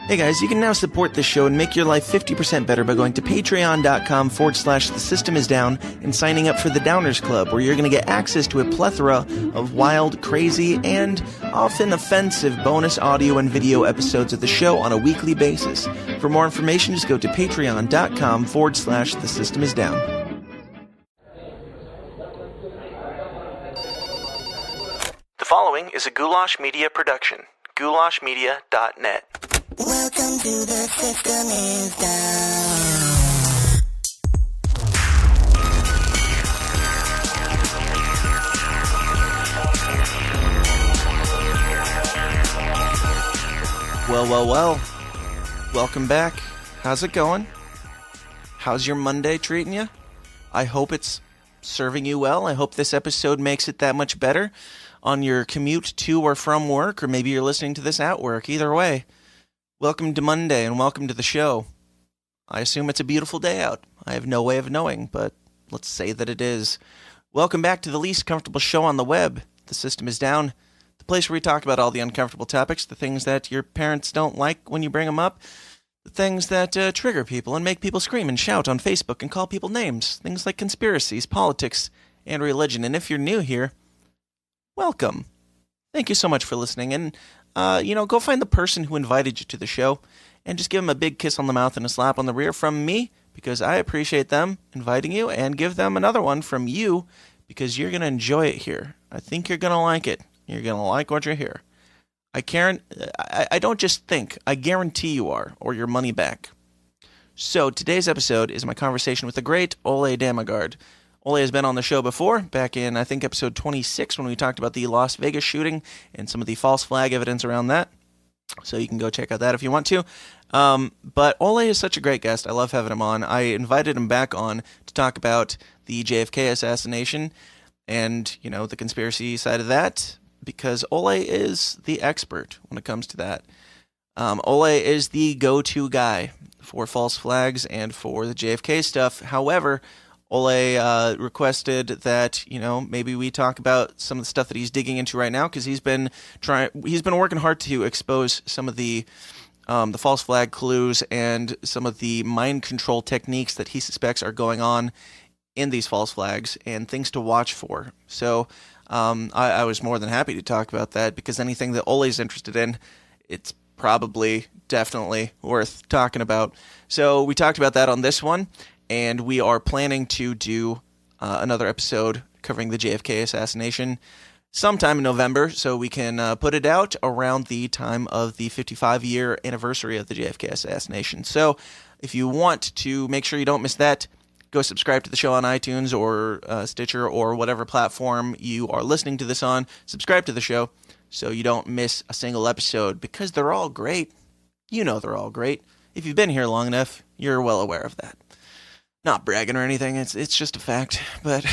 Hey guys, you can now support this show and make your life 50% better by going to patreon.com/The System Is Down and signing up for the Downers Club, where you're going to get access to a plethora of wild, crazy, and often offensive bonus audio and video episodes of the show on a weekly basis. For more information, just go to patreon.com/The System Is Down. The following is a Goulash Media production. goulashmedia.net. Welcome to the System Is Down. Well. Welcome back. How's it going? How's your Monday treating you? I hope it's serving you well. I hope this episode makes it that much better on your commute to or from work, or maybe you're listening to this at work. Either way. Welcome to Monday, and welcome to the show. I assume it's a beautiful day out. I have no way of knowing, but let's say that it is. Welcome back to the least comfortable show on the web. The System Is Down, the place where we talk about all the uncomfortable topics, the things that your parents don't like when you bring them up, the things that trigger people and make people scream and shout on Facebook and call people names, things like conspiracies, politics, and religion. And if you're new here, welcome. Thank you so much for listening, and go find the person who invited you to the show and just give them a big kiss on the mouth and a slap on the rear from me, because I appreciate them inviting you, and give them another one from you because you're going to enjoy it here. I think you're going to like it. You're going to like what you hear. I don't just think, I guarantee you are, or your money back. So today's episode is my conversation with the great Ole Dammegard. Ole has been on the show before, back in, I think, episode 26, when we talked about the Las Vegas shooting and some of the false flag evidence around that. So you can go check out that if you want to. But Ole is such a great guest. I love having him on. I invited him back on to talk about the JFK assassination and, the conspiracy side of that, because Ole is the expert when it comes to that. Ole is the go-to guy for false flags and for the JFK stuff. However, Ole requested that, maybe we talk about some of the stuff that he's digging into right now, because he's been working hard to expose some of the false flag clues and some of the mind control techniques that he suspects are going on in these false flags and things to watch for. So I was more than happy to talk about that, because anything that Ole's interested in, it's probably definitely worth talking about. So we talked about that on this one. And we are planning to do another episode covering the JFK assassination sometime in November, so we can put it out around the time of the 55-year anniversary of the JFK assassination. So if you want to make sure you don't miss that, go subscribe to the show on iTunes or Stitcher or whatever platform you are listening to this on. Subscribe to the show so you don't miss a single episode, because they're all great. They're all great. If you've been here long enough, you're well aware of that. Not bragging or anything, it's just a fact. But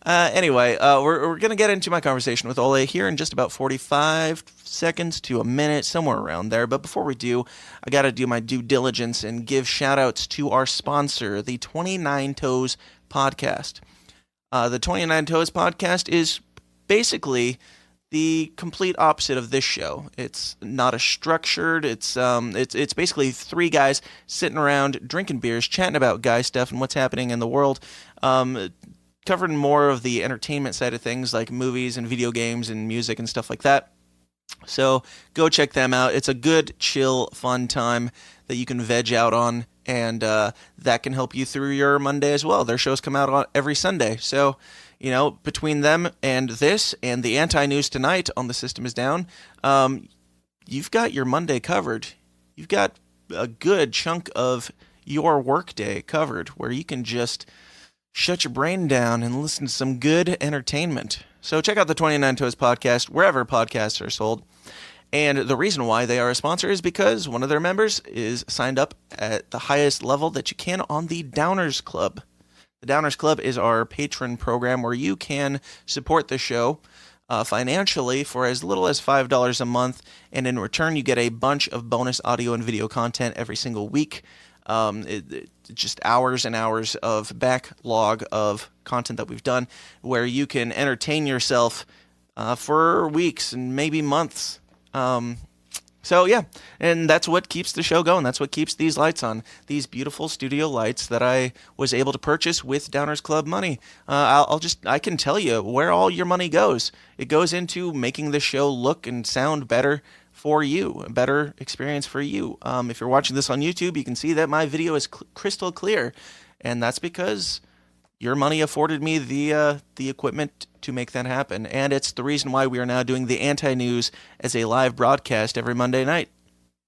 anyway, we're going to get into my conversation with Ole here in just about 45 seconds to a minute, somewhere around there. But before we do, I got to do my due diligence and give shout-outs to our sponsor, the 29 Toes podcast. The 29 Toes podcast is basically the complete opposite of this show. It's not as structured. It's basically three guys sitting around drinking beers, chatting about guy stuff and what's happening in the world, covering more of the entertainment side of things, like movies and video games and music and stuff like that. So go check them out. It's a good, chill, fun time that you can veg out on, and that can help you through your Monday as well. Their shows come out on every Sunday. So between them and this and the anti-news tonight on The System Is Down, you've got your Monday covered. You've got a good chunk of your workday covered, where you can just shut your brain down and listen to some good entertainment. So check out the 29 Toes podcast wherever podcasts are sold. And the reason why they are a sponsor is because one of their members is signed up at the highest level that you can on the Downers Club. The Downers Club is our patron program where you can support the show financially for as little as $5 a month, and in return you get a bunch of bonus audio and video content every single week. Just hours and hours of backlog of content that we've done, where you can entertain yourself for weeks and maybe months. So yeah, and that's what keeps the show going. That's what keeps these lights on. These beautiful studio lights that I was able to purchase with Downers Club money. I can tell you where all your money goes. It goes into making the show look and sound better for you, a better experience for you. If you're watching this on YouTube, you can see that my video is crystal clear, and that's because your money afforded me the equipment to make that happen, and it's the reason why we are now doing the anti-news as a live broadcast every Monday night,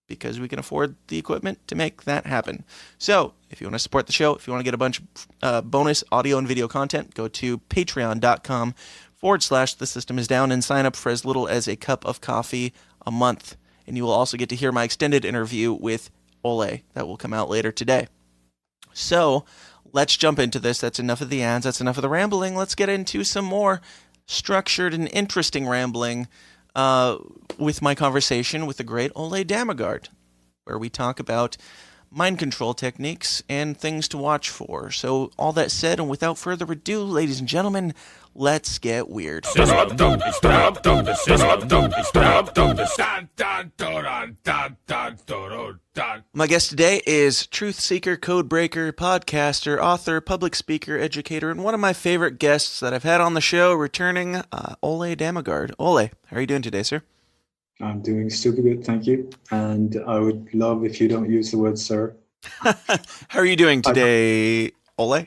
because we can afford the equipment to make that happen. So if you want to support the show, if you want to get a bunch of bonus audio and video content, go to patreon.com/The System Is Down and sign up for as little as a cup of coffee a month. And you will also get to hear my extended interview with Ole that will come out later today. So let's jump into this. That's enough of the ads. That's enough of the rambling. Let's get into some more structured and interesting rambling with my conversation with the great Ole Dammegard, where we talk about mind control techniques and things to watch for. So all that said, and without further ado, ladies and gentlemen, let's get weird. My guest today is truth seeker, code breaker, podcaster, author, public speaker, educator, and one of my favorite guests that I've had on the show, returning Ole Dammegard. Ole, how are you doing today, sir? I'm doing super good, thank you. And I would love if you don't use the word sir. How are you doing today, Ole?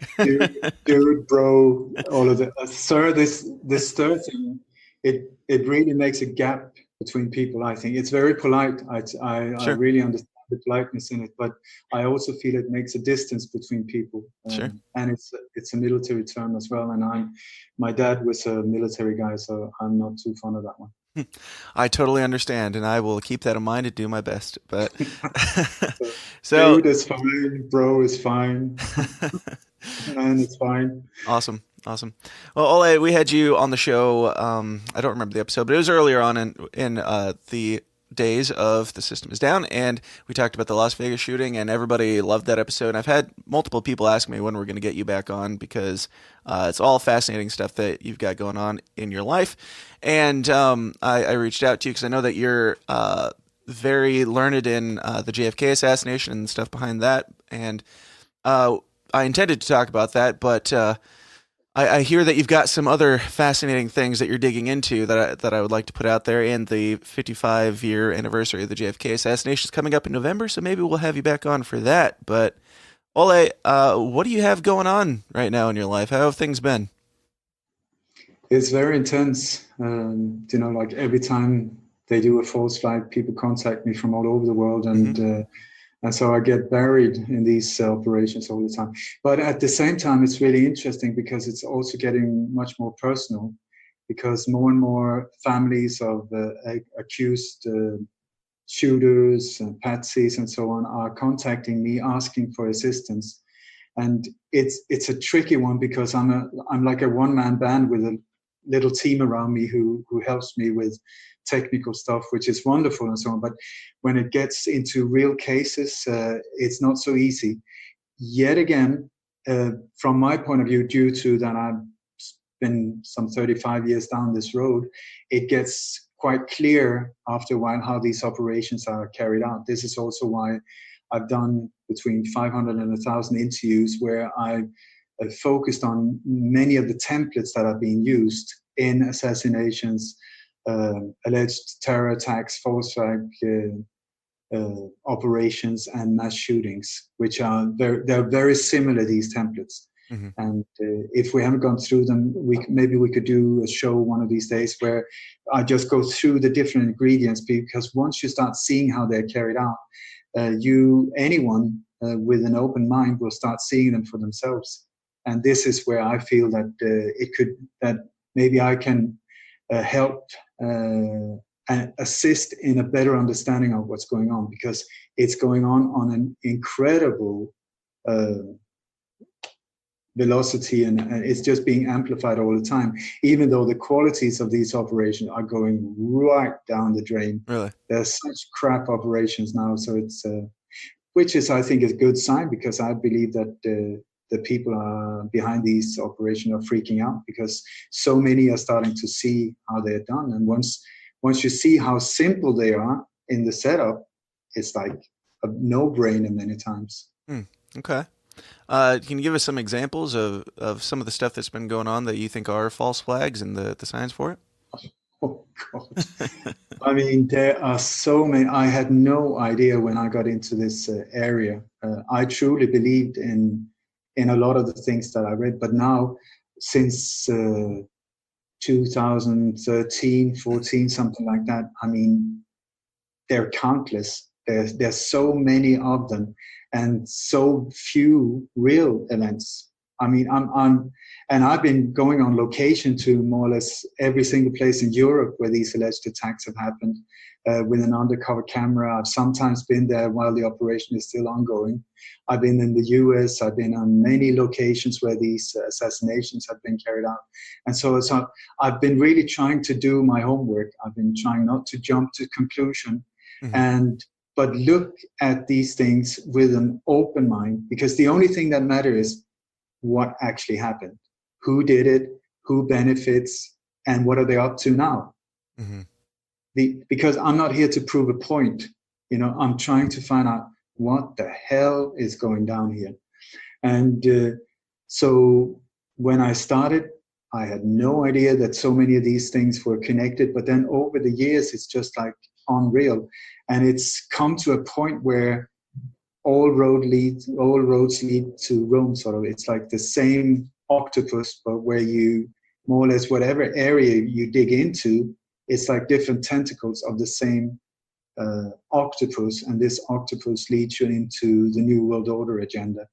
dude, bro, all of the sir. This sir thing, it really makes a gap between people. I think it's very polite. Sure. I really understand the politeness in it, but I also feel it makes a distance between people. Sure. And it's a military term as well. And my dad was a military guy, so I'm not too fond of that one. I totally understand, and I will keep that in mind and do my best. But so dude is fine, bro is fine, man, it's fine. Awesome. Well, Ole, we had you on the show. I don't remember the episode, but it was earlier on in the days of The System Is Down, and we talked about the Las Vegas shooting, and everybody loved that episode. And I've had multiple people ask me when we're going to get you back on, because it's all fascinating stuff that you've got going on in your life. And I reached out to you because I know that you're very learned in the JFK assassination and stuff behind that, and I intended to talk about that, but I hear that you've got some other fascinating things that you're digging into that I would like to put out there. And the 55-year anniversary of the JFK assassination is coming up in November, so maybe we'll have you back on for that. But Ole, what do you have going on right now in your life? How have things been? It's very intense. Like every time they do a false flag, people contact me from all over the world, and so I get buried in these operations all the time. But at the same time, it's really interesting because it's also getting much more personal, because more and more families of accused shooters and patsies and so on are contacting me asking for assistance. And it's a tricky one, because I'm like a one-man band with a little team around me who helps me with technical stuff, which is wonderful and so on. But when it gets into real cases, it's not so easy. Yet again, from my point of view, due to that I've been some 35 years down this road, it gets quite clear after a while how these operations are carried out. This is also why I've done between 500 and 1,000 interviews where I focused on many of the templates that are being used in assassinations, alleged terror attacks, false flag operations, and mass shootings, which they're very similar, these templates. Mm-hmm. And if we haven't gone through them, maybe we could do a show one of these days where I just go through the different ingredients, because once you start seeing how they're carried out, anyone with an open mind will start seeing them for themselves. And this is where I feel that that maybe I can help and assist in a better understanding of what's going on, because it's going on an incredible velocity, and it's just being amplified all the time, even though the qualities of these operations are going right down the drain. Really? There's such crap operations now, so it's which is, I think, is a good sign, because I believe that the people behind these operations are freaking out, because so many are starting to see how they're done. And once you see how simple they are, in the setup, it's like a no-brainer many times. Okay. Can you give us some examples of some of the stuff that's been going on that you think are false flags and the science for it? Oh God. I mean, there are so many. I had no idea when I got into this area. I truly believed in a lot of the things that I read, but now, since 2013, 14, something like that, I mean, they're countless. There's so many of them, and so few real events. I mean, and I've been going on location to more or less every single place in Europe where these alleged attacks have happened, with an undercover camera. I've sometimes been there while the operation is still ongoing. I've been in the US. I've been on many locations where these assassinations have been carried out. And so I've been really trying to do my homework. I've been trying not to jump to conclusion, but look at these things with an open mind, because the only thing that matters is what actually happened, who did it, who benefits, and what are they up to now. Because I'm not here to prove a point, I'm trying to find out what the hell is going down here. And so when I started, I had no idea that so many of these things were connected, but then over the years it's just like unreal, and it's come to a point where all roads lead to Rome, sort of. It's like the same octopus, but where you more or less, whatever area you dig into, it's like different tentacles of the same octopus, and this octopus leads you into the New World Order agenda,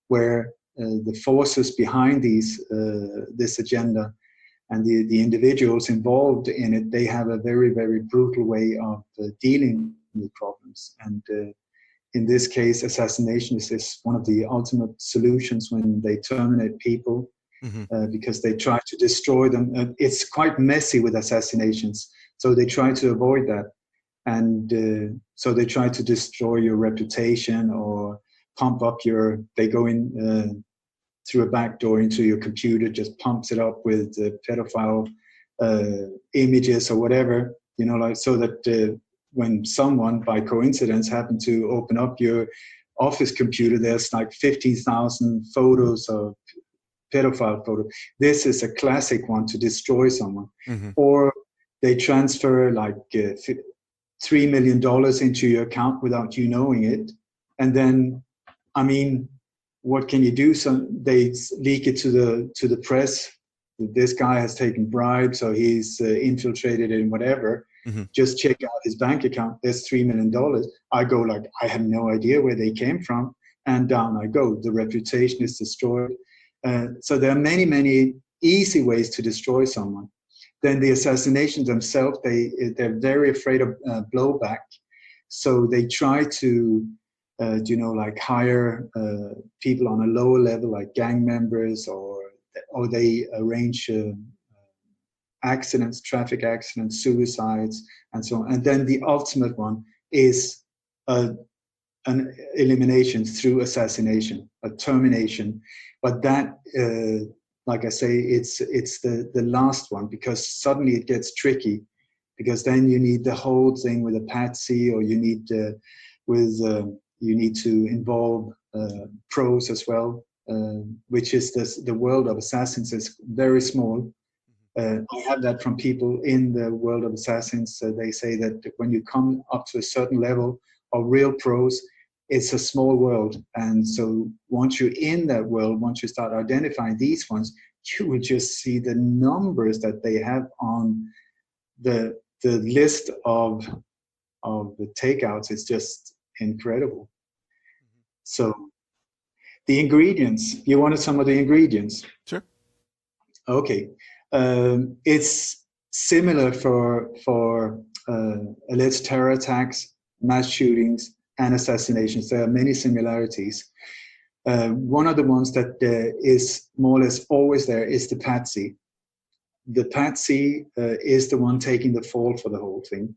where the forces behind this agenda and the individuals involved in it, they have a very, very brutal way of dealing with problems. And in this case, assassination is one of the ultimate solutions when they terminate people, because they try to destroy them. It's quite messy with assassinations, so they try to avoid that. And so they try to destroy your reputation or pump up they go in through a back door into your computer, just pumps it up with pedophile images or whatever, so that when someone by coincidence happened to open up your office computer, there's like 50,000 photos of pedophile photos. This is a classic one to destroy someone. Or they transfer like $3 million into your account without you knowing it. And then, I mean, what can you do? So they leak it to the press. This guy has taken bribes, so he's infiltrated in whatever. Just check out his bank account. There's $3 million. I go like, I have no idea where they came from, and down I go. The reputation is destroyed. So there are many, many easy ways to destroy someone. Then the assassinations themselves, they're very afraid of blowback. So they try to, like hire people on a lower level, like gang members, or they arrange accidents, traffic accidents, suicides, and so on. And then the ultimate one is an elimination through assassination, a termination. But that, like I say, it's the last one, because suddenly it gets tricky, because then you need the whole thing with a patsy, or you need you need to involve pros as well, which is the world of assassins is very small. I have that from people in the world of assassins. They say that when you come up to a certain level of real pros, it's a small world. And so once you're in that world, once you start identifying these ones, you will just see the numbers that they have on the list of the takeouts. It's just incredible. So the ingredients, you wanted some of the ingredients? Sure. Okay. It's similar for alleged terror attacks, mass shootings, and assassinations. There are many similarities. One of the ones that is more or less always there is the patsy. The patsy is the one taking the fall for the whole thing.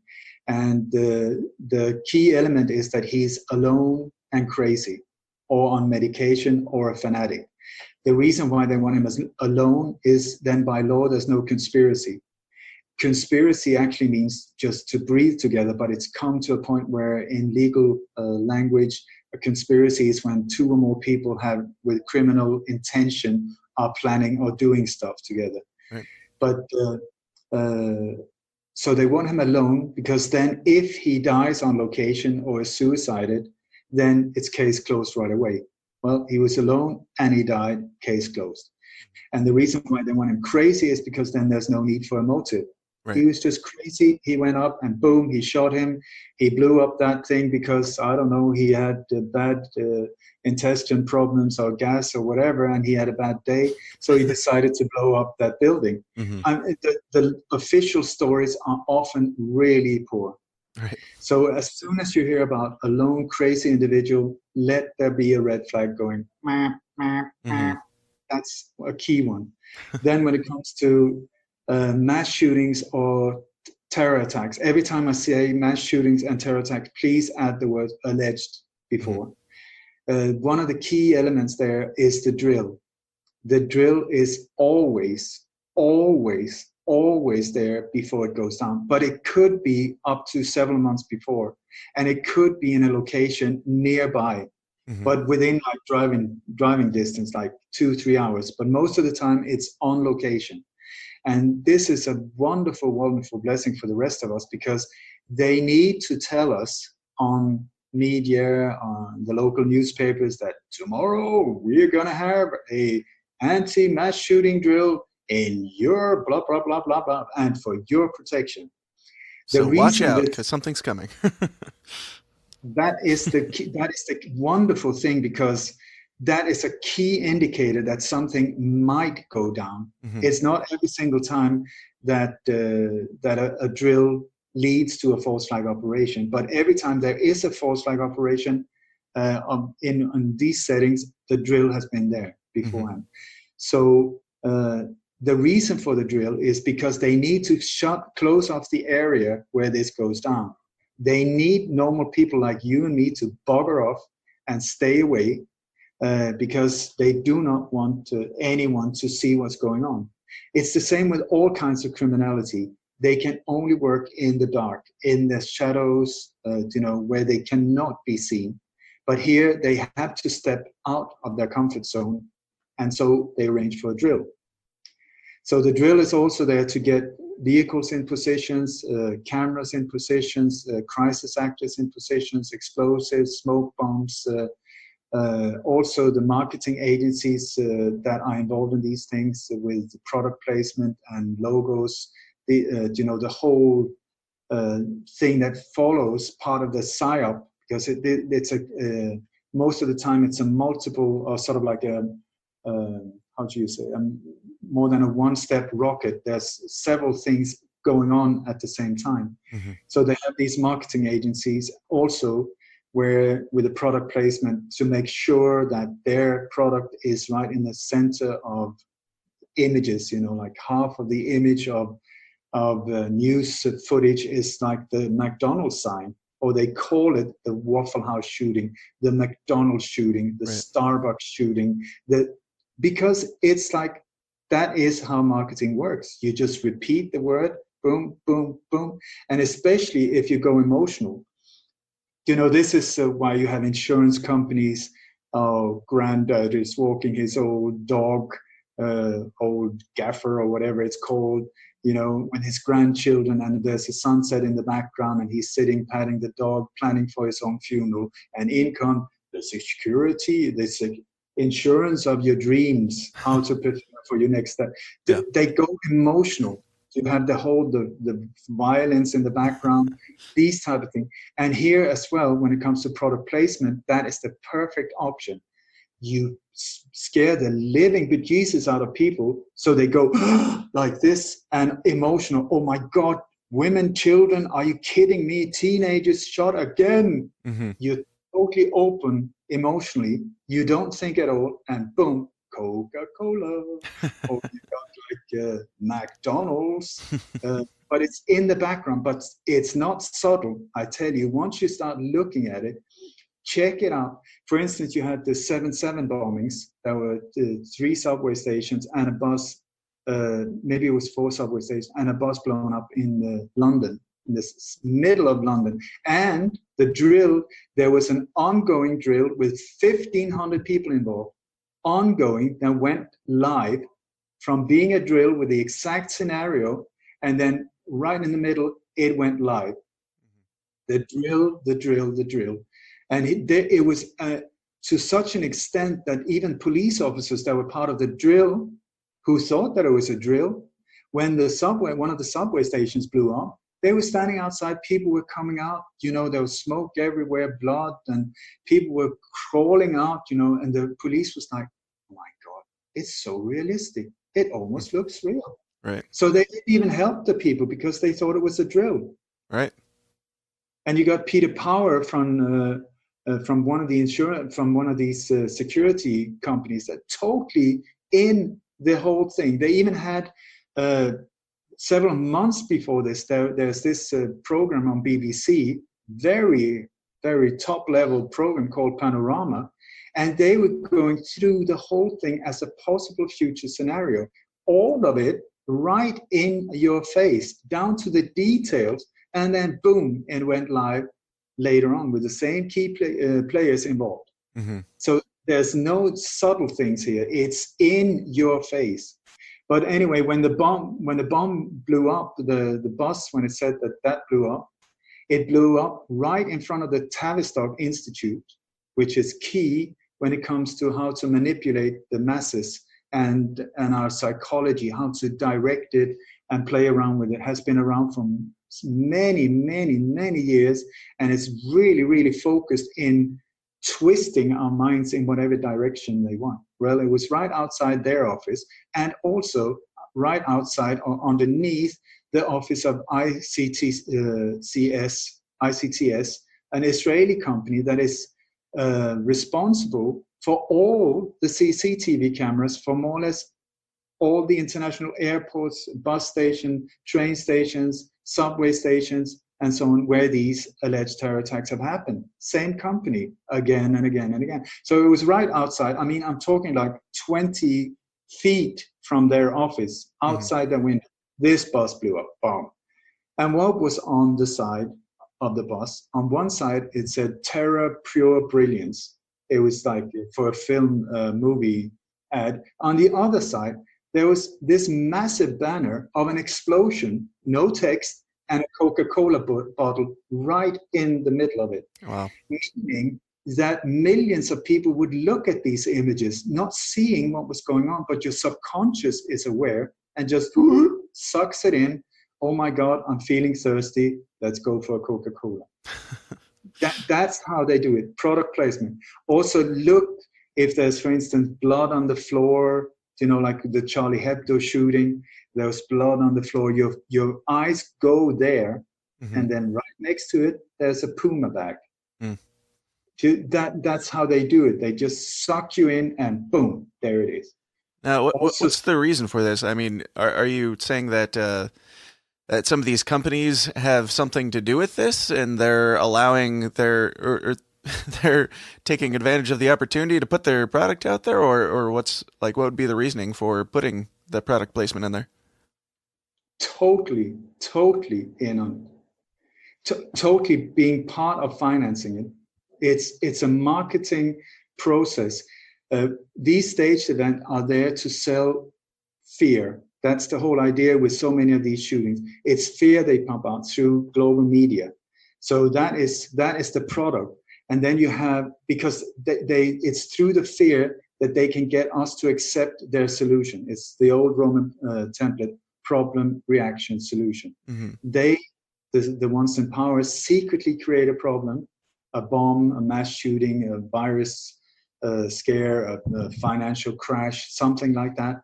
And the key element is that he's alone and crazy, or on medication, or a fanatic. The reason why they want him as alone is then by law there's no conspiracy. conspiracy actually means just to breathe together, but it's come to a point where in legal language, a conspiracy is when two or more people have, with criminal intention, are planning or doing stuff together. Right. But so they want him alone, because then if he dies on location or is suicided, then it's case closed right away. Well, he was alone and he died, case closed. And the reason why they want him crazy is because then there's no need for a motive. Right. He was just crazy. He went up and boom, he shot him. He blew up that thing because, I don't know, he had bad intestine problems or gas or whatever, and he had a bad day. So he decided to blow up that building. The official stories are often really poor. Right. So as soon as you hear about a lone crazy individual, let there be a red flag going. That's a key one. Then when it comes to mass shootings or terror attacks, every time I say mass shootings and terror attacks, please add the word alleged before. One of the key elements there is the drill. The drill is always there before it goes down, but it could be up to several months before, and it could be in a location nearby, but within like driving distance, like 2-3 hours. But most of the time it's on location. And this is a wonderful, wonderful blessing for the rest of us, because they need to tell us on media, on the local newspapers, that tomorrow we're going to have a anti-mass shooting drill in your blah, blah, blah, blah, blah, and for your protection. So watch out, because something's coming. That is the wonderful thing, because that is a key indicator that something might go down. It's not every single time that a drill leads to a false flag operation, but every time there is a false flag operation in these settings, the drill has been there beforehand. So the reason for the drill is because they need to close off the area where this goes down. They need normal people like you and me to bugger off and stay away, because they do not want anyone to see what's going on. It's the same with all kinds of criminality. They can only work in the dark, in the shadows, where they cannot be seen. But here they have to step out of their comfort zone, and so they arrange for a drill. So the drill is also there to get vehicles in positions, cameras in positions, crisis actors in positions, explosives, smoke bombs, also the marketing agencies that are involved in these things with product placement and logos, the whole thing that follows part of the PSYOP, because it's most of the time it's a multiple, or sort of like a how do you say, more than a one-step rocket. There's several things going on at the same time. So they have these marketing agencies also, where with the product placement, to make sure that their product is right in the center of images. Like half of the image of news footage is like the McDonald's sign, or they call it the Waffle House shooting, the McDonald's shooting, the Starbucks shooting, because it's like, that is how marketing works. You just repeat the word, boom, boom, boom. And especially if you go emotional, this is why you have insurance companies. Granddad is walking his old dog, old gaffer or whatever it's called, with his grandchildren, and there's a sunset in the background, and he's sitting patting the dog, planning for his own funeral. And in come the security, the insurance of your dreams, how to prepare for your next step. They go emotional. You have the violence in the background, these type of things. And here as well, when it comes to product placement, that is the perfect option. You scare the living bejesus out of people, so they go like this, and emotional. Oh my God, women, children, are you kidding me? Teenagers shot again. You're totally open emotionally. You don't think at all, and boom, Coca-Cola. Or you got like McDonald's. But it's in the background, but it's not subtle. I tell you, once you start looking at it, check it out. For instance, you had the 7/7 bombings. There were 3 subway stations and a bus maybe it was 4 subway stations, and a bus blown up in London, in the middle of London. And the drill, there was an ongoing drill with 1,500 people involved, ongoing, that went live from being a drill with the exact scenario, and then right in the middle, it went live. The drill. And it was to such an extent that even police officers that were part of the drill, who thought that it was a drill, when one of the subway stations blew up, they were standing outside, people were coming out, there was smoke everywhere, blood, and people were crawling out, and the police was like, oh my God, it's so realistic. It almost looks real. Right. So they didn't even help the people because they thought it was a drill. Right. And you got Peter Power from one of these security companies that totally in the whole thing. They even had several months before this. There's this program on BBC, very very top level program called Panorama, and they were going through the whole thing as a possible future scenario. All of it right in your face, down to the details. And then boom, it went live later on with the same key players involved. Mm-hmm. So there's no subtle things here. It's in your face. But anyway, when the bomb blew up, the bus, when it said that blew up, it blew up right in front of the Tavistock Institute, which is key when it comes to how to manipulate the masses and our psychology, how to direct it and play around with it. It has been around for many, many, many years, and it's really, really focused in twisting our minds in whatever direction they want. Well, it was right outside their office, and also right outside or underneath the office of ICTS, an Israeli company that is responsible for all the CCTV cameras for more or less all the international airports, bus stations, train stations, subway stations, and so on, where these alleged terror attacks have happened. Same company, again and again and again. So it was right outside. I mean, I'm talking like 20 feet from their office, outside the window. This bus blew up, bomb. And what was on the side of the bus? On one side, it said "Terror, Pure Brilliance." It was like for a film movie ad. On the other side, there was this massive banner of an explosion, no text, and a Coca-Cola bottle right in the middle of it. Wow. Meaning that millions of people would look at these images, not seeing what was going on, but your subconscious is aware and just sucks it in. Oh my God, I'm feeling thirsty. Let's go for a Coca-Cola. That's how they do it. Product placement. Also look if there's, for instance, blood on the floor, like the Charlie Hebdo shooting, there was blood on the floor. Your eyes go there, and then right next to it, there's a Puma bag. That's how they do it. They just suck you in, and boom, there it is. Now, what's the reason for this? I mean, are you saying that that some of these companies have something to do with this, and they're allowing or they're taking advantage of the opportunity to put their product out there, or what would be the reasoning for putting the product placement in there? Totally in on it. Totally being part of financing it. It's a marketing process. These staged events are there to sell fear. That's the whole idea with so many of these shootings. It's fear they pump out through global media. So that is the product. And then you have, because it's through the fear that they can get us to accept their solution. It's the old Roman template, problem, reaction, solution. They, the ones in power, secretly create a problem, a bomb, a mass shooting, a virus scare, a financial crash, something like that.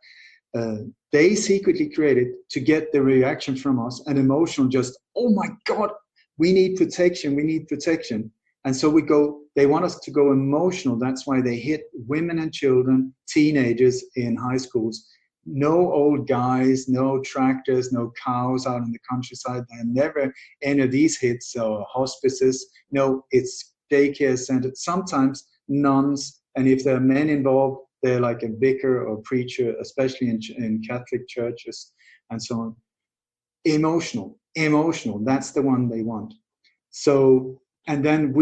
They secretly create it to get the reaction from us, an emotional just, oh my God, we need protection. And so they want us to go emotional. That's why they hit women and children, teenagers in high schools. No old guys, no tractors, no cows out in the countryside. There are never any of these hits or hospices. No, it's daycare centers, sometimes nuns. And if there are men involved, they're like a vicar or preacher, especially in Catholic churches and so on. Emotional, that's the one they want. So, and then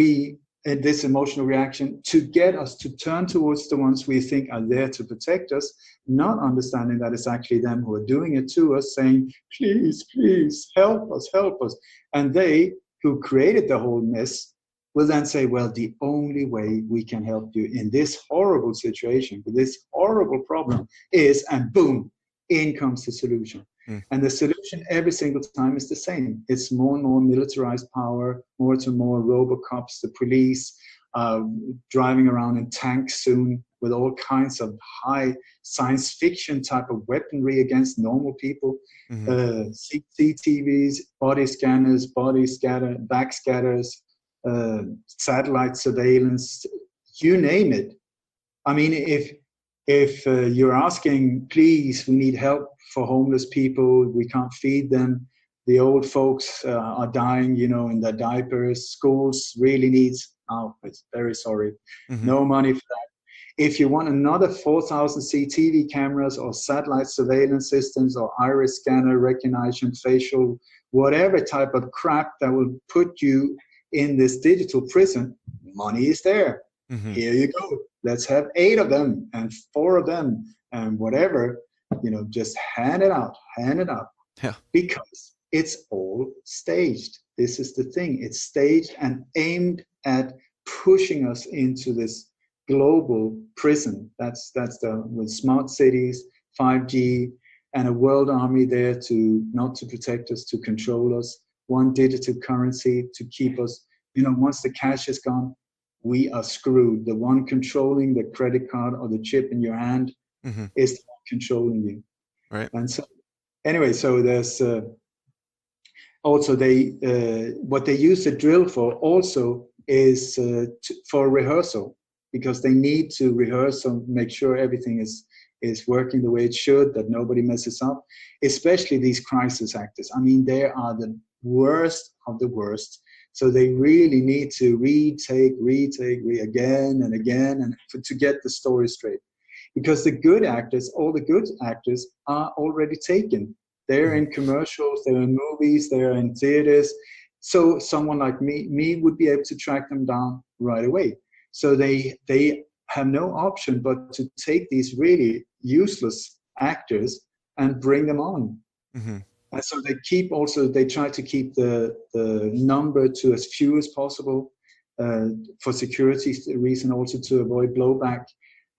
this emotional reaction to get us to turn towards the ones we think are there to protect us, not understanding that it's actually them who are doing it to us, saying, please, please, help us, help us. And they, who created the whole mess, will then say, well, the only way we can help you in this horrible situation, with this horrible problem is, and boom, in comes the solution. And the solution every single time is the same. It's more and more militarized power, more and more robocops, the police, driving around in tanks soon with all kinds of high science fiction type of weaponry against normal people. CCTVs, body scanners, backscatters, satellite surveillance, you name it. I mean, if you're asking, please, we need help for homeless people, we can't feed them, the old folks are dying, in their diapers, schools really needs, it's very sorry, no money for that. If you want another 4,000 CCTV cameras or satellite surveillance systems or iris scanner recognition, facial, whatever type of crap that will put you in this digital prison, money is there. Here you go. Let's have 8 of them and 4 of them and whatever, just hand it out. Yeah. Because it's all staged. This is the thing. It's staged and aimed at pushing us into this global prison. That's with smart cities, 5G, and a world army there not to protect us, to control us. One digital currency to keep us, once the cash is gone, we are screwed. The one controlling the credit card or the chip in your hand is the one controlling you. Right. And so, anyway, so there's also what they use the drill for also is for rehearsal, because they need to rehearse and make sure everything is working the way it should, that nobody messes up, especially these crisis actors. I mean, they are the worst of the worst. So they really need to retake again and again, and to get the story straight. Because all the good actors are already taken. They're in commercials, they're in movies, they're in theaters. So someone like me would be able to track them down right away. So they have no option but to take these really useless actors and bring them on. And so they try to keep the number to as few as possible for security reason, also to avoid blowback.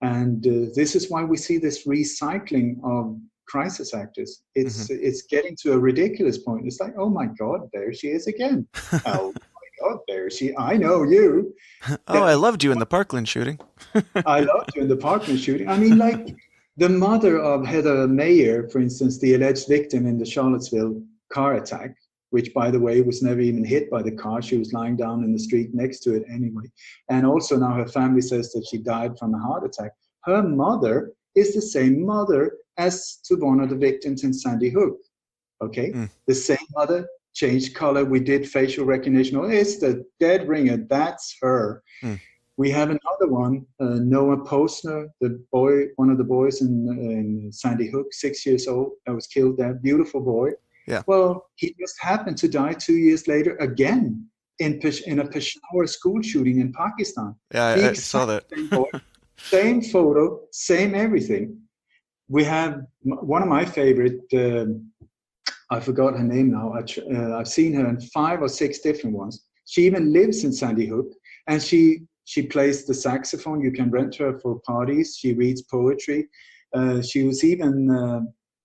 And this is why we see this recycling of crisis actors. It's getting to a ridiculous point. It's like, oh my God, there she is again. Oh my God, there she. I know you. I loved you in the Parkland shooting. I loved you in the Parkland shooting. I mean, like. The mother of Heather Mayer, for instance, the alleged victim in the Charlottesville car attack, which, by the way, was never even hit by the car. She was lying down in the street next to it anyway. And also now her family says that she died from a heart attack. Her mother is the same mother as to one of the victims in Sandy Hook. Okay? The same mother, changed color. We did facial recognition. Oh, it's the dead ringer. That's her. We have another one, Noah Posner, one of the boys in Sandy Hook, 6 years old, that was killed there. Beautiful boy. Yeah. Well, he just happened to die 2 years later again in a Peshawar school shooting in Pakistan. Yeah, I saw that. Same boy, same photo, same everything. We have one of my favorite, I forgot her name now. I've seen her in 5 or 6 different ones. She even lives in Sandy Hook, and she plays the saxophone. You can rent her for parties. She reads poetry. She was even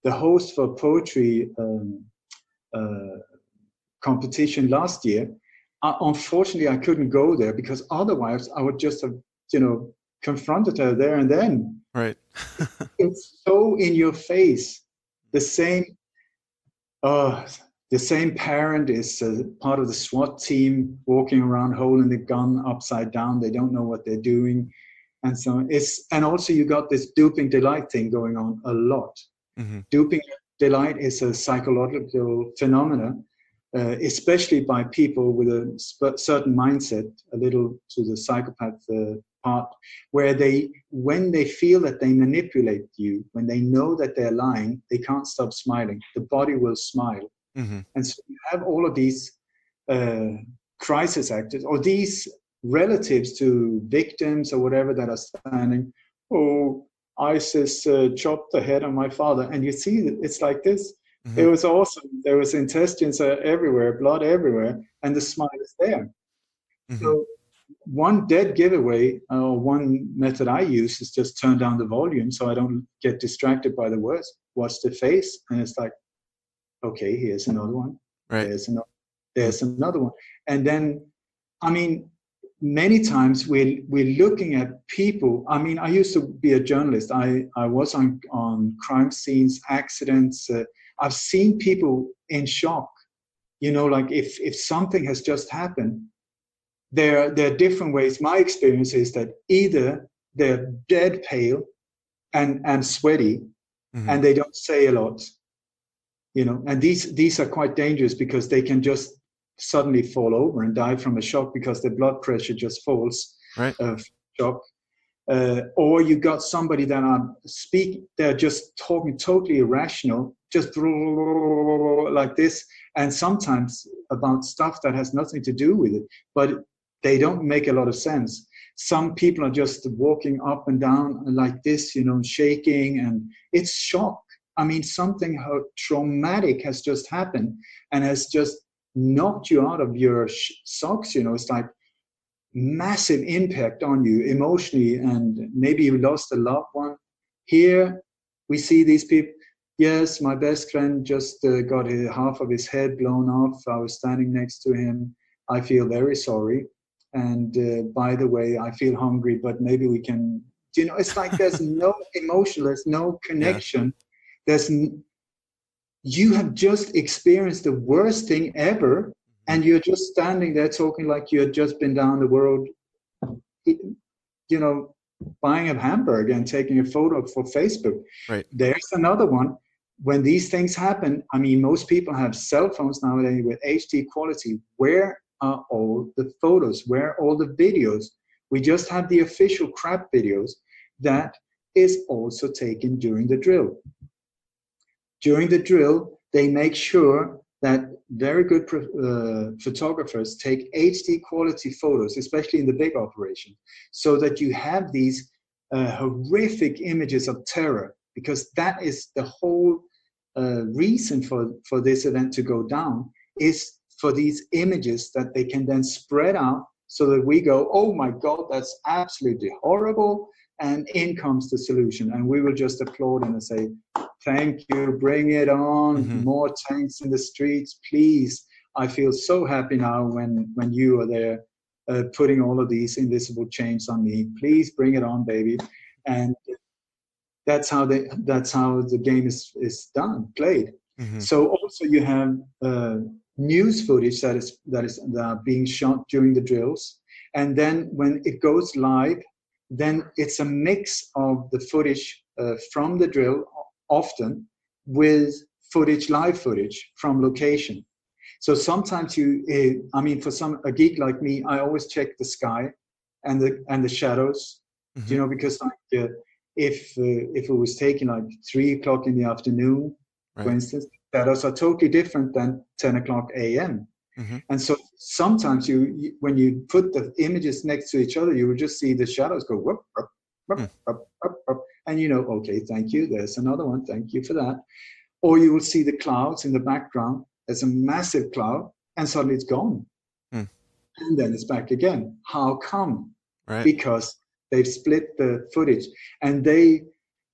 the host for a poetry competition last year. Unfortunately, I couldn't go there because otherwise I would just have, confronted her there and then. Right. It's so in your face. The same parent is part of the SWAT team walking around holding the gun upside down. They don't know what they're doing. And so and also you got this duping delight thing going on a lot. Duping delight is a psychological phenomenon, especially by people with a certain mindset, a little to the psychopath part where when they feel that they manipulate you, when they know that they're lying, they can't stop smiling. The body will smile. Mm-hmm. And so you have all of these crisis actors or these relatives to victims or whatever that are standing, oh, ISIS chopped the head of my father. And you see that it's like this. Mm-hmm. It was awesome. There was intestines everywhere, blood everywhere, and the smile is there. Mm-hmm. So one dead giveaway, or one method I use is just turn down the volume so I don't get distracted by the words. Watch the face, and it's like, okay, here's another one. Right. There's another one. And then, I mean, many times we're looking at people. I mean, I used to be a journalist. I was on crime scenes, accidents. I've seen people in shock. You know, like if something has just happened, there are different ways. My experience is that either they're dead pale and sweaty, Mm-hmm. and they don't say a lot. You know, and these are quite dangerous because they can just suddenly fall over and die from a shock because their blood pressure just falls. Right. Of shock. Or you got somebody that they're just talking totally irrational, just like this, and sometimes about stuff that has nothing to do with it, but they don't make a lot of sense. Some people are just walking up and down like this, you know, shaking, and it's shock. I mean, something traumatic has just happened and has just knocked you out of your socks. You know, it's like massive impact on you emotionally, and maybe you lost a loved one. Here we see these people. Yes, my best friend just got half of his head blown off. I was standing next to him. I feel very sorry. And by the way, I feel hungry, but maybe we can, you know, it's like there's no emotion, there's no connection. Yeah. You have just experienced the worst thing ever, and you're just standing there talking like you had just been down the road, you know, buying a hamburger and taking a photo for Facebook. Right. There's another one. When these things happen, I mean, most people have cell phones nowadays with HD quality. Where are all the photos? Where are all the videos? We just have the official crap videos that is also taken during the drill. During the drill, they make sure that very good photographers take HD quality photos, especially in the big operation, so that you have these horrific images of terror, because that is the whole reason for this event to go down, is for these images that they can then spread out so that we go, oh my God, that's absolutely horrible. And in comes the solution. And we will just applaud and say, thank you, bring it on, more tanks in the streets, please. I feel so happy now when you are there putting all of these invisible chains on me. Please bring it on, baby. And that's how the game is played. Mm-hmm. So also you have news footage that is being shot during the drills. And then when it goes live, then it's a mix of the footage from the drill, often with live footage from location. So sometimes for a geek like me, I always check the sky and the shadows, you know, because like if it was taken like 3 o'clock in the afternoon, right, for instance, shadows are totally different than 10 o'clock a.m. And so sometimes when you put the images next to each other, you will just see the shadows go whoop, whoop, whoop, whoop, whoop, whoop, and you know, okay, thank you, there's another one, thank you for that. Or you will see the clouds in the background. There's a massive cloud, and suddenly it's gone. And then it's back again. How come? Right. Because they've split the footage, and they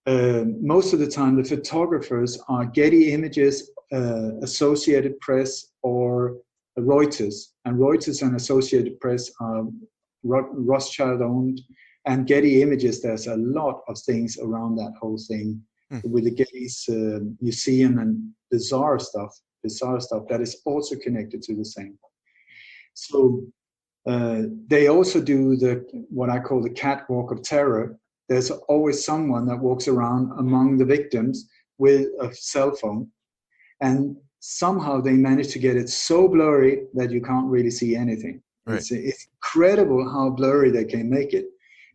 most of the time the photographers are Getty Images, Associated Press, or Reuters, and Reuters and Associated Press are Rothschild owned, and Getty Images, there's a lot of things around that whole thing with the Getty's museum and bizarre stuff that is also connected to the same. So they also do what I call the catwalk of terror. There's always someone that walks around among the victims with a cell phone, and somehow they manage to get it so blurry that you can't really see anything. Right. It's incredible how blurry they can make it.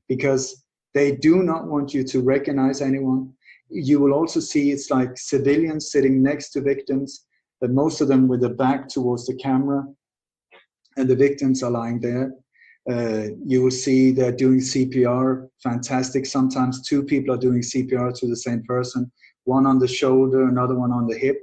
because they do not want you to recognize anyone. You will also see it's like civilians sitting next to victims, but most of them with their back towards the camera, and the victims are lying there. You will see they're doing CPR, fantastic. Sometimes two people are doing CPR to the same person, one on the shoulder, another one on the hip.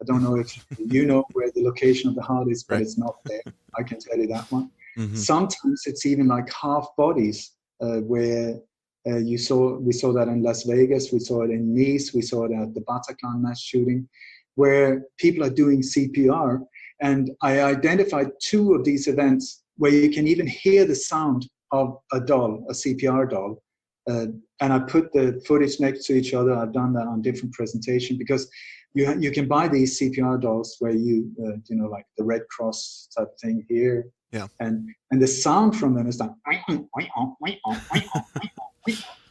I don't know if you know where the location of the heart is, but right. It's not there. I can tell you that one. Mm-hmm. Sometimes it's even like half bodies, where we saw that in Las Vegas, we saw it in Nice, we saw it at the Bataclan mass shooting, where people are doing CPR. And I identified two of these events where you can even hear the sound of a doll, a CPR doll. And I put the footage next to each other. I've done that on different presentations because you can buy these CPR dolls where you like the Red Cross type thing here. Yeah. And the sound from them is like,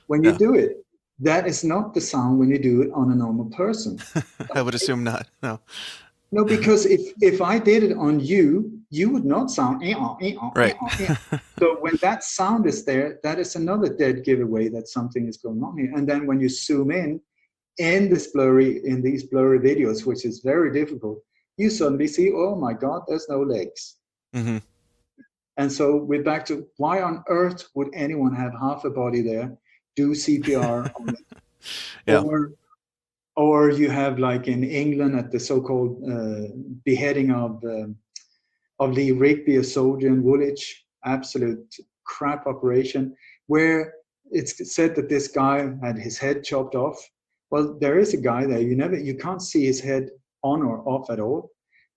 when you do it, that is not the sound when you do it on a normal person. I would assume not. No. No, because if I did it on you, you would not sound right. So when that sound is there, that is another dead giveaway that something is going on here. And then when you zoom in these blurry videos, which is very difficult, you suddenly see, oh my God, there's no legs. Mm-hmm. And so we're back to why on earth would anyone have half a body there, do CPR on it? Yeah. Or you have, like in England, at the so-called beheading of Lee Rigby, a soldier in Woolwich, absolute crap operation, where it's said that this guy had his head chopped off. Well, there is a guy there. You can't see his head on or off at all.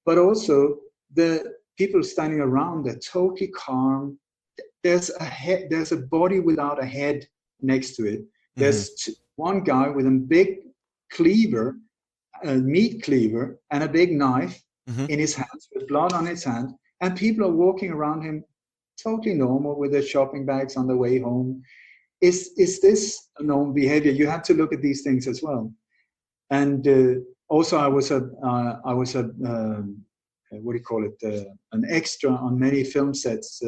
But also the people standing around, they're totally calm. There's a body without a head next to it. There's one guy with a big cleaver, a meat cleaver, and a big knife in his hands with blood on his hand, and people are walking around him totally normal with their shopping bags on their way home. Is this a normal behavior? You have to look at these things as well. And also I was a what do you call it, an extra on many film sets.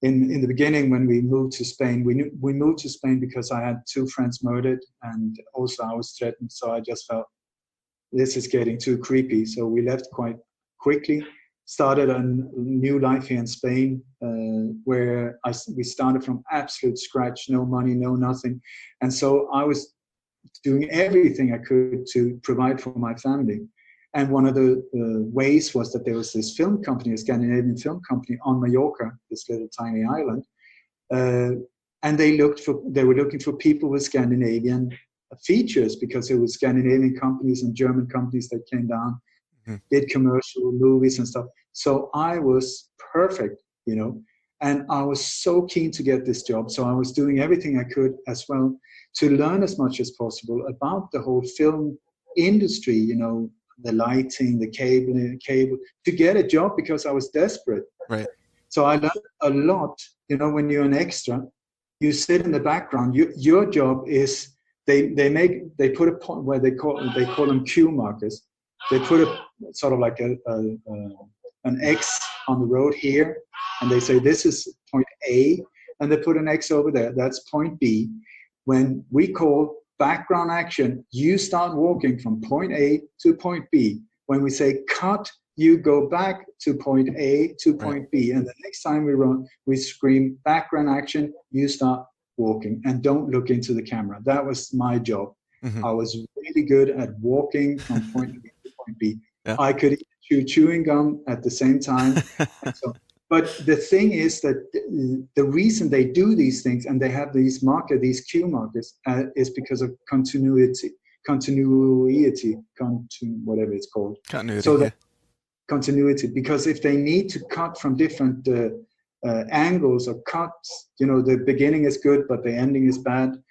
In the beginning, when we moved to Spain, we moved to Spain because I had two friends murdered, and also I was threatened. So I just felt this is getting too creepy. So we left quite quickly, started a new life here in Spain, where we started from absolute scratch, no money, no nothing. And so I was doing everything I could to provide for my family. And one of the ways was that there was this film company, a Scandinavian film company on Mallorca, this little tiny island, and they were looking for people with Scandinavian features, because there were Scandinavian companies and German companies that came down, did commercial movies and stuff. So I was perfect, and I was so keen to get this job. So I was doing everything I could as well to learn as much as possible about the whole film industry, the lighting, the cable, to get a job, because I was desperate. Right. So I learned a lot. When you're an extra, you sit in the background. Your job is they put a point where they call them cue markers. They put a sort of like an X on the road here, and they say this is point A, and they put an X over there. That's point B. When we call background action, you start walking from point A to point B. When we say cut, you go back to point A to point B. And the next time we scream background action, you start walking and don't look into the camera. That was my job. I was really good at walking from point A to point B. Yeah. I could chew chewing gum at the same time. But the thing is that the reason they do these things, and they have these cue markers, is because of continuity, whatever it's called. Continuity. So that continuity, because if they need to cut from different angles or cuts, the beginning is good, but the ending is bad,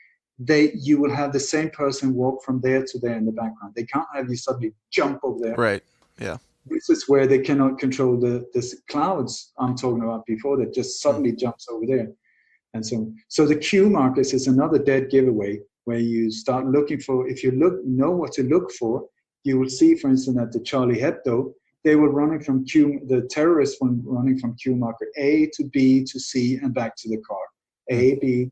you will have the same person walk from there to there in the background. They can't have you suddenly jump over there. Right, yeah. This is where they cannot control the clouds I'm talking about before, that just suddenly jumps over there. And so the cue markers is another dead giveaway, where you start looking for, if you know what to look for, you will see, for instance, at the Charlie Hebdo, they were running from the terrorists were running from cue marker A to B to C and back to the car. A, B,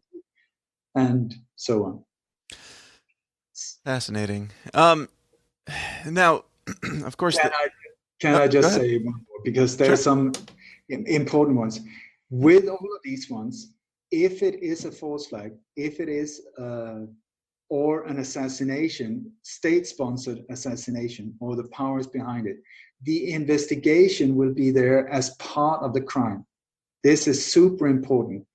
and so on. Fascinating. Now, of course, Can I go just ahead. say one more? Because there Sure. are some important ones. With all of these ones, if it is a false flag, if it is or an assassination, state-sponsored assassination, or the powers behind it, the investigation will be there as part of the crime. This is super important.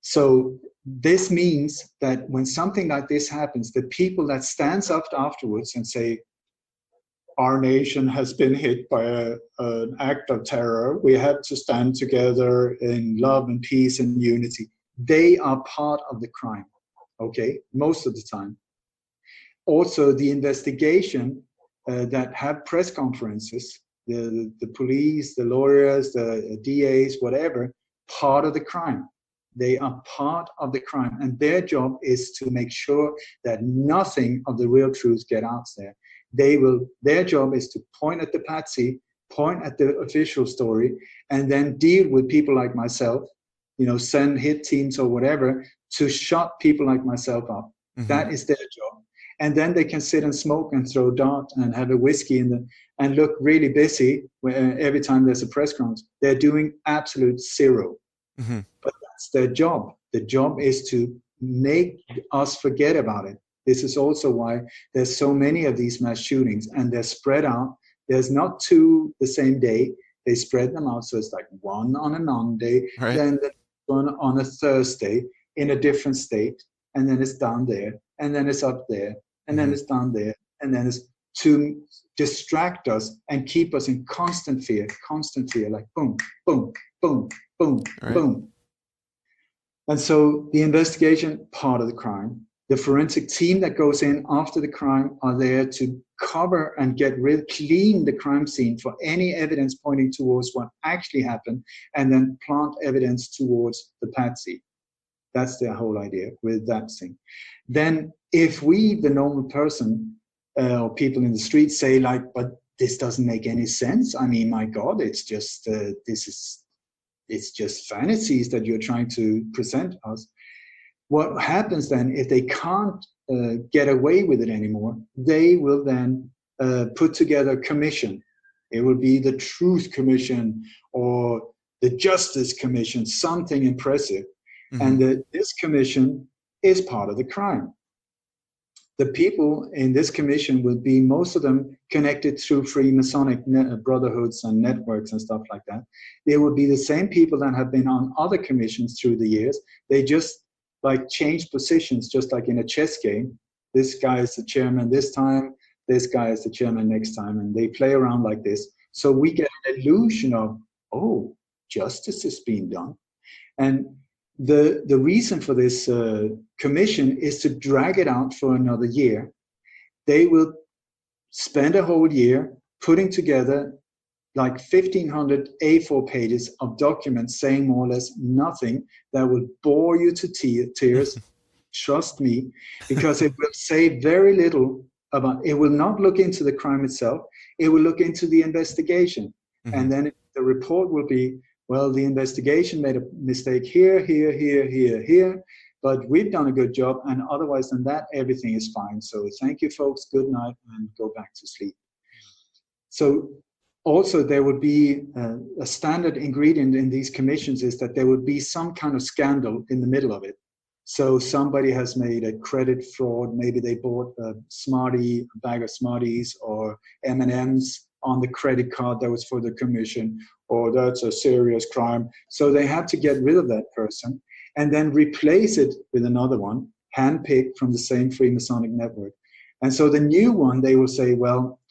So this means that when something like this happens, the people that stands up afterwards and say, our nation has been hit by an act of terror, we have to stand together in love and peace and unity, they are part of the crime, okay, most of the time. Also, the investigation that have press conferences, the police, the lawyers, the DAs, whatever, part of the crime. They are part of the crime, and their job is to make sure that nothing of the real truth get out there. Their job is to point at the patsy, point at the official story, and then deal with people like myself, send hit teams or whatever to shut people like myself up. Mm-hmm. That is their job. And then they can sit and smoke and throw dart and have a whiskey and look really busy every time there's a press conference. They're doing absolute zero. Mm-hmm. But that's their job. The job is to make us forget about it. This is also why there's so many of these mass shootings, and they're spread out. There's not two the same day. They spread them out. So it's like one on a Monday, right, then one on a Thursday in a different state, and then it's down there, and then it's up there, and then it's down there, and then it's to distract us and keep us in constant fear, like boom, boom, boom, boom, right, boom. And so the investigation, part of the crime. The forensic team that goes in after the crime are there to cover and clean the crime scene for any evidence pointing towards what actually happened, and then plant evidence towards the patsy. That's their whole idea with that thing. Then if we, the normal person, or people in the street say like, but this doesn't make any sense. I mean, my God, it's just, it's just fantasies that you're trying to present us. What happens then, if they can't get away with it anymore, they will then put together a commission. It will be the Truth Commission or the Justice Commission, something impressive. Mm-hmm. And this commission is part of the crime. The people in this commission will be, most of them, connected through Freemasonic brotherhoods and networks and stuff like that. They will be the same people that have been on other commissions through the years. They just change positions, just like in a chess game. This guy is the chairman this time, this guy is the chairman next time, and they play around like this. So we get an illusion of, oh, justice is being done. And the reason for this commission is to drag it out for another year. They will spend a whole year putting together like 1,500 A4 pages of documents saying more or less nothing that will bore you to tears. Trust me, because it will say very little about, it will not look into the crime itself. It will look into the investigation. Mm-hmm. And then the report will be, well, the investigation made a mistake here, but we've done a good job. And otherwise than that, everything is fine. So thank you, folks. Good night, and go back to sleep. So also, there would be a standard ingredient in these commissions is that there would be some kind of scandal in the middle of it. So somebody has made a credit fraud. Maybe they bought a bag of Smarties or M&Ms on the credit card that was for the commission, or that's a serious crime. So they have to get rid of that person and then replace it with another one, handpicked from the same Freemasonic network. And so the new one, they will say, well,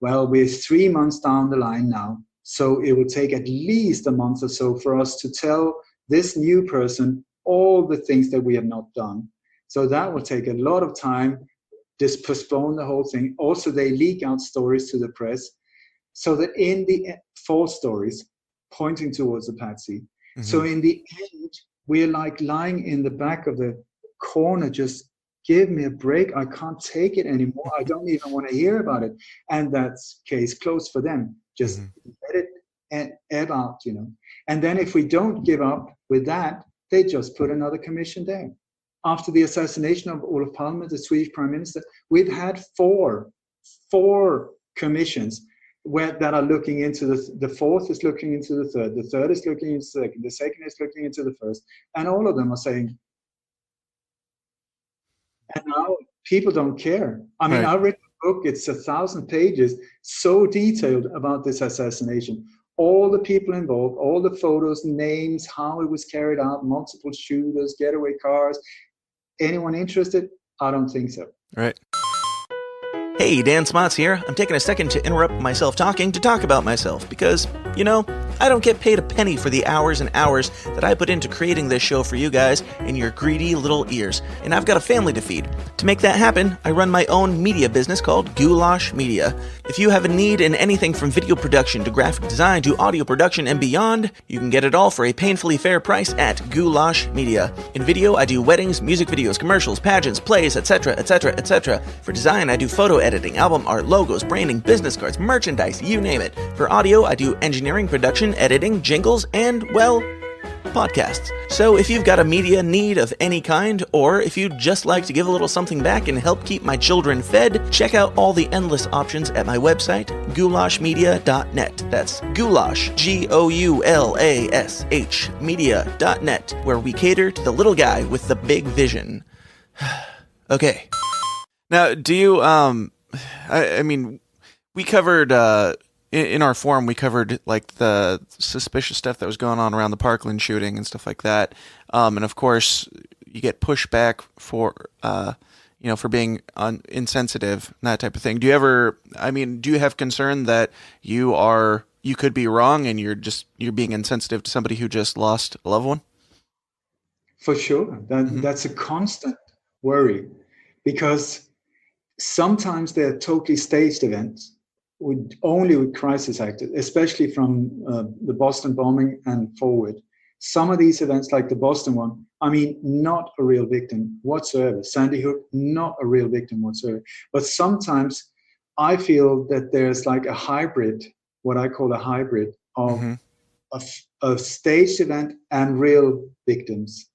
we're 3 months down the line now, so it will take at least a month or so for us to tell this new person all the things that we have not done. So that will take a lot of time, just postpone the whole thing. Also, they leak out stories to the press, so that in the false stories pointing towards the patsy. Mm-hmm. So in the end, we're like lying in the back of the corner, just give me a break. I can't take it anymore. I don't even want to hear about it. And that's case closed for them. Just let it ebb out, And then if we don't give up with that, they just put another commission there. After the assassination of Olof Palme, the Swedish Prime Minister, we've had four commissions that are looking into the fourth is looking into the third is looking into the second is looking into the first, and all of them are saying, and now people don't care. I mean, I read the book, it's 1,000 pages, so detailed about this assassination. All the people involved, all the photos, names, how it was carried out, multiple shooters, getaway cars. Anyone interested? I don't think so. Right. Hey, Dan Smots here. I'm taking a second to interrupt myself talking to talk about myself because, I don't get paid a penny for the hours and hours that I put into creating this show for you guys in your greedy little ears, and I've got a family to feed. To make that happen, I run my own media business called Goulash Media. If you have a need in anything from video production to graphic design to audio production and beyond, you can get it all for a painfully fair price at Goulash Media. In video, I do weddings, music videos, commercials, pageants, plays, etc., etc., etc. For design, I do photo editing, album art, logos, branding, business cards, merchandise, you name it. For audio, I do engineering, production, editing, jingles, and, well, podcasts. So if you've got a media need of any kind, or if you'd just like to give a little something back and help keep my children fed, check out all the endless options at my website, goulashmedia.net. That's goulash, Goulash, media.net, where we cater to the little guy with the big vision. Okay. Now, do you, I mean, we covered, in our forum, we covered like the suspicious stuff that was going on around the Parkland shooting and stuff like that. And of course, you get pushback for, for being insensitive and that type of thing. Do you have concern that you could be wrong and you're being insensitive to somebody who just lost a loved one? For sure. That's a constant worry, because sometimes they're totally staged events. Only with crisis actors, especially from the Boston bombing and forward. Some of these events, like the Boston one, not a real victim whatsoever. Sandy Hook, not a real victim whatsoever. But sometimes I feel that there's like a hybrid, what I call a hybrid of a staged event and real victims.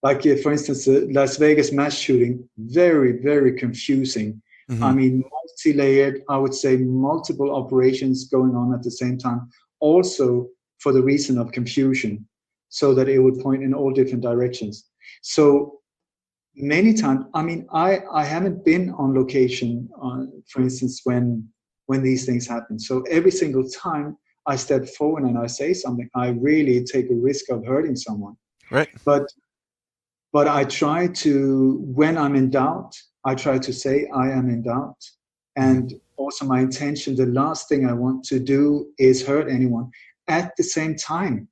Like, for instance, the Las Vegas mass shooting, very, very confusing. Multi-layered, I would say multiple operations going on at the same time, also for the reason of confusion, so that it would point in all different directions. So many times, I haven't been on location, for instance, when these things happen. So every single time I step forward and I say something, I really take a risk of hurting someone. Right. But I try to, when I'm in doubt, I try to say I am in doubt. And also my intention, the last thing I want to do is hurt anyone. At the same time,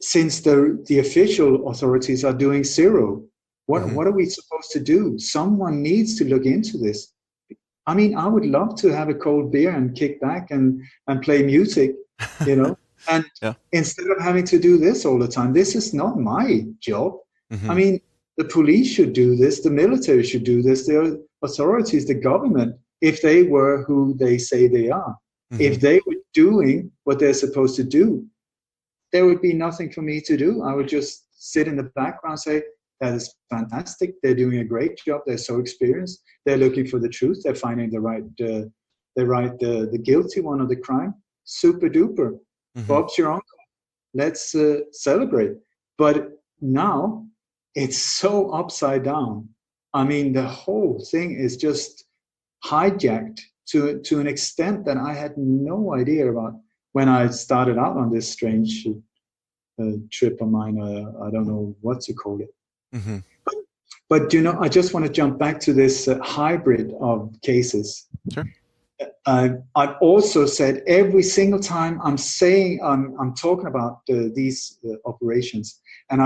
since the official authorities are doing zero, what are we supposed to do? Someone needs to look into this. I would love to have a cold beer and kick back and play music, and instead of having to do this all the time. This is not my job. The police should do this, the military should do this, the authorities, the government, if they were who they say they are. If they were doing what they're supposed to do, there would be nothing for me to do. I would just sit in the background and say, that is fantastic, they're doing a great job, they're so experienced, they're looking for the truth, they're finding the guilty one of the crime. Super duper. Bob's your uncle. Let's celebrate. But now, it's so upside down. The whole thing is just hijacked to an extent that I had no idea about when I started out on this strange trip of mine. I don't know what to call it. But I just want to jump back to this hybrid of cases. Sure. I've also said every single time I'm talking about these operations, and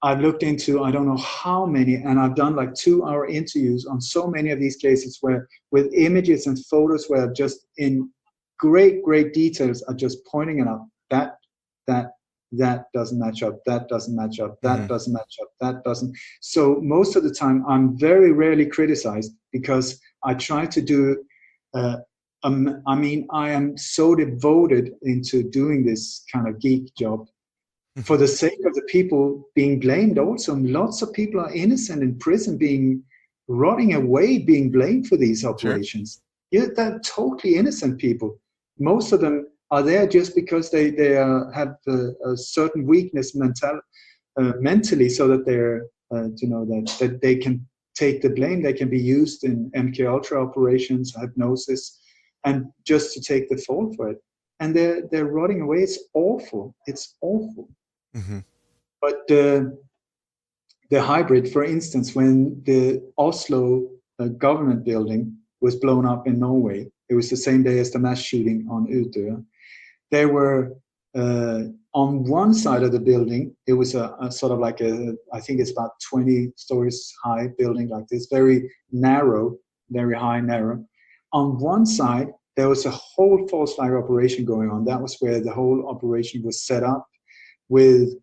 I've looked into I don't know how many, and I've done like 2-hour interviews on so many of these cases where with images and photos where just in great details are just pointing it out, that doesn't match up, that doesn't match up, that doesn't match up, that doesn't. So most of the time I'm very rarely criticized because I try to do I am so devoted into doing this kind of geek job for the sake of the people being blamed also. Lots of people are innocent in prison, being rotting away, being blamed for these operations. Sure. Yeah, they're totally innocent people. Most of them are there just because they have a certain weakness mentally, so that they're that they can take the blame. They can be used in MK Ultra operations, hypnosis, and just to take the fall for it. And they're rotting away. It's awful. It's awful. Mm-hmm. But the hybrid, for instance, when the Oslo government building was blown up in Norway, it was the same day as the mass shooting on Utøya. There were on one side of the building, it was a sort of like I think it's about 20 stories high building like this, very narrow, very high, narrow. On one side, there was a whole false flag operation going on. That was where the whole operation was set up, with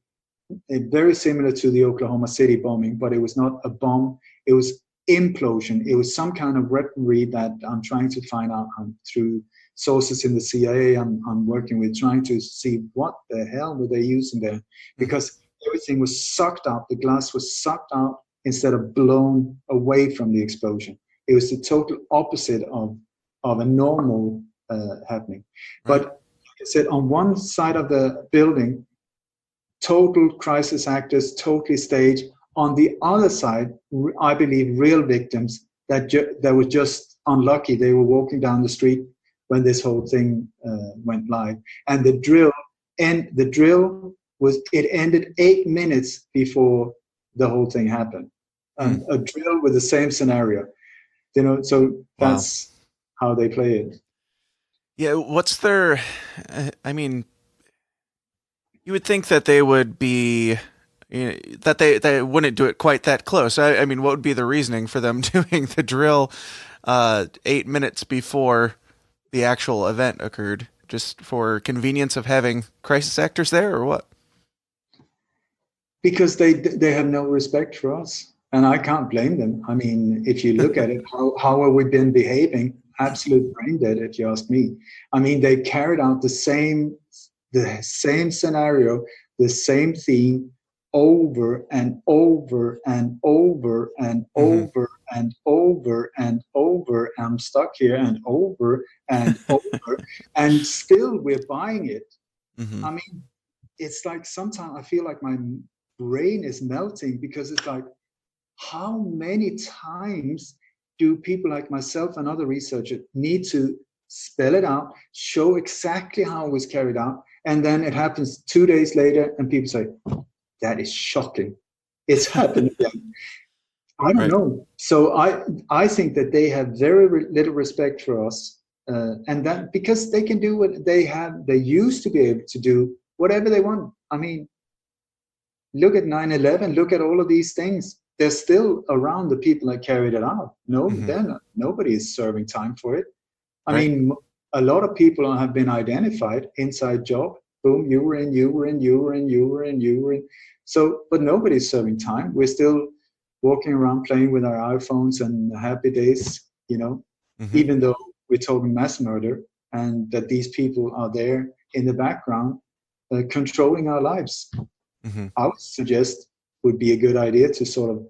very similar to the Oklahoma City bombing, but it was not a bomb. It was implosion. It was some kind of weaponry that I'm trying to find out through sources in the CIA I'm working with, trying to see what the hell were they using there, because everything was sucked out. The glass was sucked out instead of blown away from the explosion. It was the total opposite of a normal happening. But like I said, on one side of the building, total crisis actors, totally staged. On the other side, I believe real victims that were just unlucky. They were walking down the street when this whole thing went live. And the drill ended 8 minutes before the whole thing happened. A drill with the same scenario. So that's how they play it. Yeah, what's their, I mean, you would think that they would be, that they wouldn't do it quite that close. I mean, what would be the reasoning for them doing the drill 8 minutes before the actual event occurred? Just for convenience of having crisis actors there, or what? Because they have no respect for us, and I can't blame them. I mean, if you look at it, how have we been behaving? Absolute brain dead, if you ask me. I mean, they carried out the same scenario, the same theme, over and over and over and over and over and over. I'm stuck here, and over and over, and still we're buying it. I mean, it's like sometimes I feel like my brain is melting, because it's like, how many times do people like myself and other researchers need to spell it out, show exactly how it was carried out, and then it happens 2 days later and people say, that is shocking. It's happened again. I don't know. So I think that they have very little respect for us, and that because they can do what they used to be able to do whatever they want. I mean, look at 9/11, look at all of these things. They're still around, the people that carried it out. No, they're not. Nobody is serving time for it. I mean, a lot of people have been identified, inside job. Boom, you were in. So, but nobody's serving time. We're still walking around playing with our iPhones and happy days, even though we're talking mass murder, and that these people are there in the background controlling our lives. I would suggest would be a good idea to sort of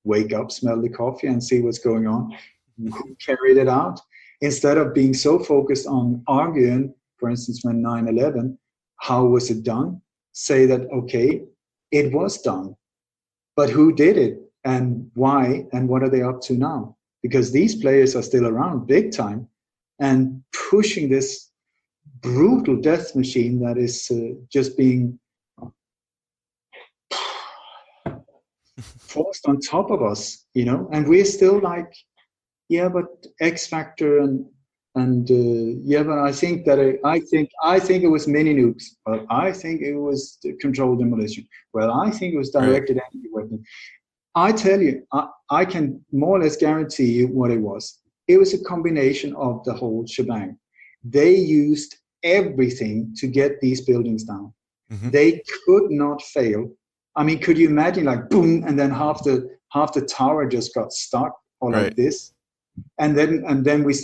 wake up, smell the coffee, and see what's going on. Who carried it out? Instead of being so focused on arguing, for instance, when 9/11, how was it done? Say that, okay, it was done, but who did it and why, and what are they up to now? Because these players are still around big time and pushing this brutal death machine that is just being forced on top of us, and we're still like, yeah, but X Factor and yeah, but I think it was mini nukes, but I think it was controlled demolition. Well, I think it was directed energy weapon. I tell you, I can more or less guarantee you what it was. It was a combination of the whole shebang. They used everything to get these buildings down. They could not fail. I mean, could you imagine, like, boom, and then half the tower just got stuck, or like this, and then we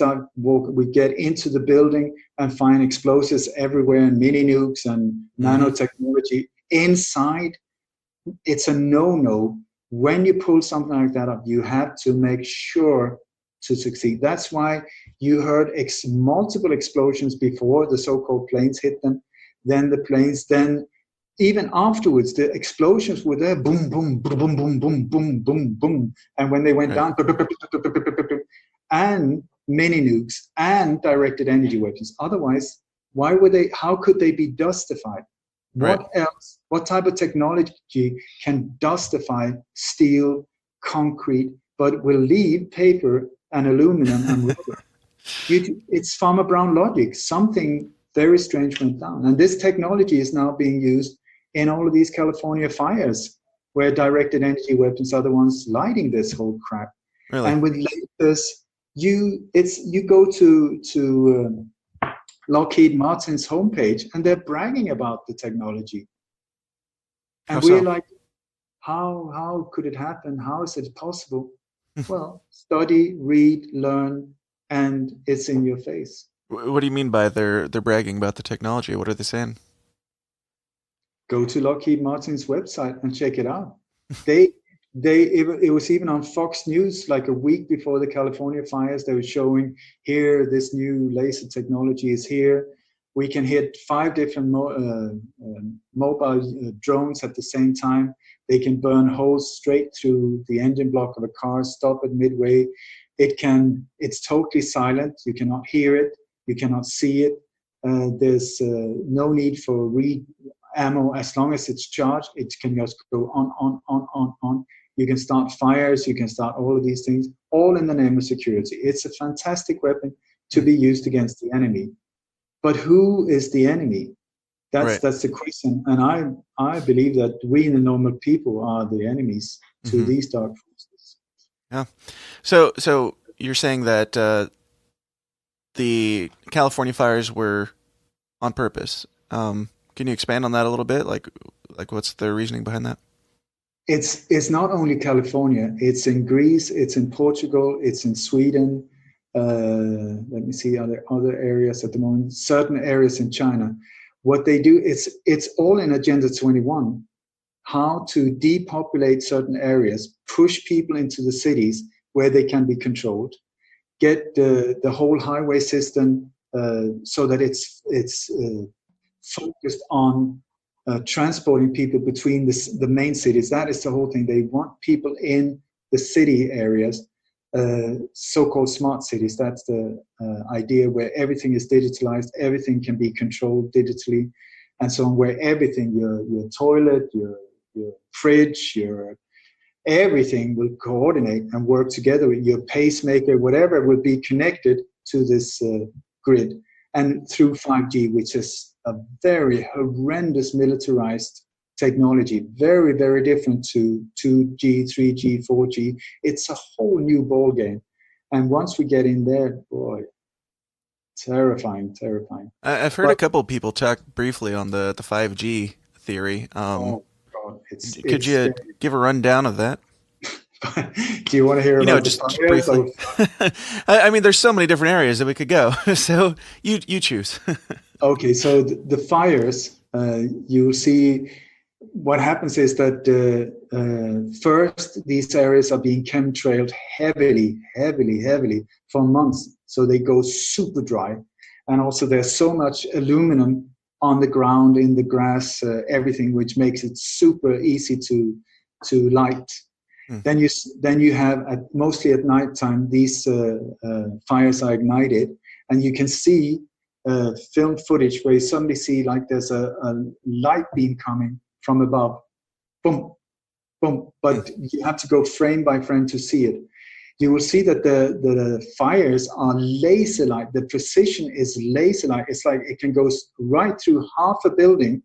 get into the building and find explosives everywhere, and mini nukes and nanotechnology inside, it's a no-no. When you pull something like that up, you have to make sure to succeed. That's why you heard multiple explosions before the so-called planes hit them. Then the planes, then even afterwards, the explosions were there, boom, boom, boom, boom, boom, boom, boom, boom, boom. And when they went down, and mini nukes and directed energy weapons. Otherwise, how could they be dustified? What else, what type of technology can dustify steel, concrete, but will leave paper and aluminum and rubber? It's Farmer Brown logic. Something very strange went down. And this technology is now being used in all of these California fires, where directed energy weapons are the ones lighting this whole crap. Really? And with latest, you go to Lockheed Martin's homepage, and they're bragging about the technology. And we're like, how could it happen? How is it possible? Well, study, read, learn, and it's in your face. What do you mean by they're bragging about the technology? What are they saying? Go to Lockheed Martin's website and check it out. It was even on Fox News like a week before the California fires. They were showing here, this new laser technology is here. We can hit 5 different mobile drones at the same time. They can burn holes straight through the engine block of a car, stop it midway. It's totally silent. You cannot hear it. You cannot see it. There's no need for ammo. As long as it's charged, it can just go on. You can start fires. You can start all of these things, all in the name of security. It's a fantastic weapon to be used against the enemy. But who is the enemy? That's the question. And I believe that we, the normal people, are the enemies to these dark forces. Yeah. So you're saying that the California fires were on purpose. Can you expand on that a little bit? Like what's the reasoning behind that? It's not only California. It's in Greece. It's in Portugal. It's in Sweden. Let me see other areas at the moment. Certain areas in China. What they do, it's all in Agenda 21. How to depopulate certain areas, push people into the cities where they can be controlled, get the whole highway system so that it's focused on transporting people between the main cities. That is the whole thing. They want people in the city areas, so-called smart cities. That's the idea, where everything is digitalized, everything can be controlled digitally, and so on, where everything, your toilet, your fridge, your everything will coordinate and work together with your pacemaker, whatever will be connected to this grid. And through 5G, which is a very horrendous militarized technology, very, very different to 2G, 3G, 4G. It's a whole new ball game. And once we get in there, boy, terrifying. I've heard a couple of people talk briefly on the 5G theory. Oh, God. Could you give a rundown of that? Do you want to hear about just briefly? I mean, there's so many different areas that we could go. So you choose. Okay, so the fires, you'll see what happens is that first these areas are being chemtrailed heavily for months. So they go super dry. And also there's so much aluminum on the ground, in the grass, everything, which makes it super easy to light. Then you have, mostly at nighttime, these fires are ignited, and you can see film footage where you suddenly see like there's a light beam coming from above, boom, boom. But you have to go frame by frame to see it. You will see that the fires are laser-like. The precision is laser-like. It's like it can go right through half a building,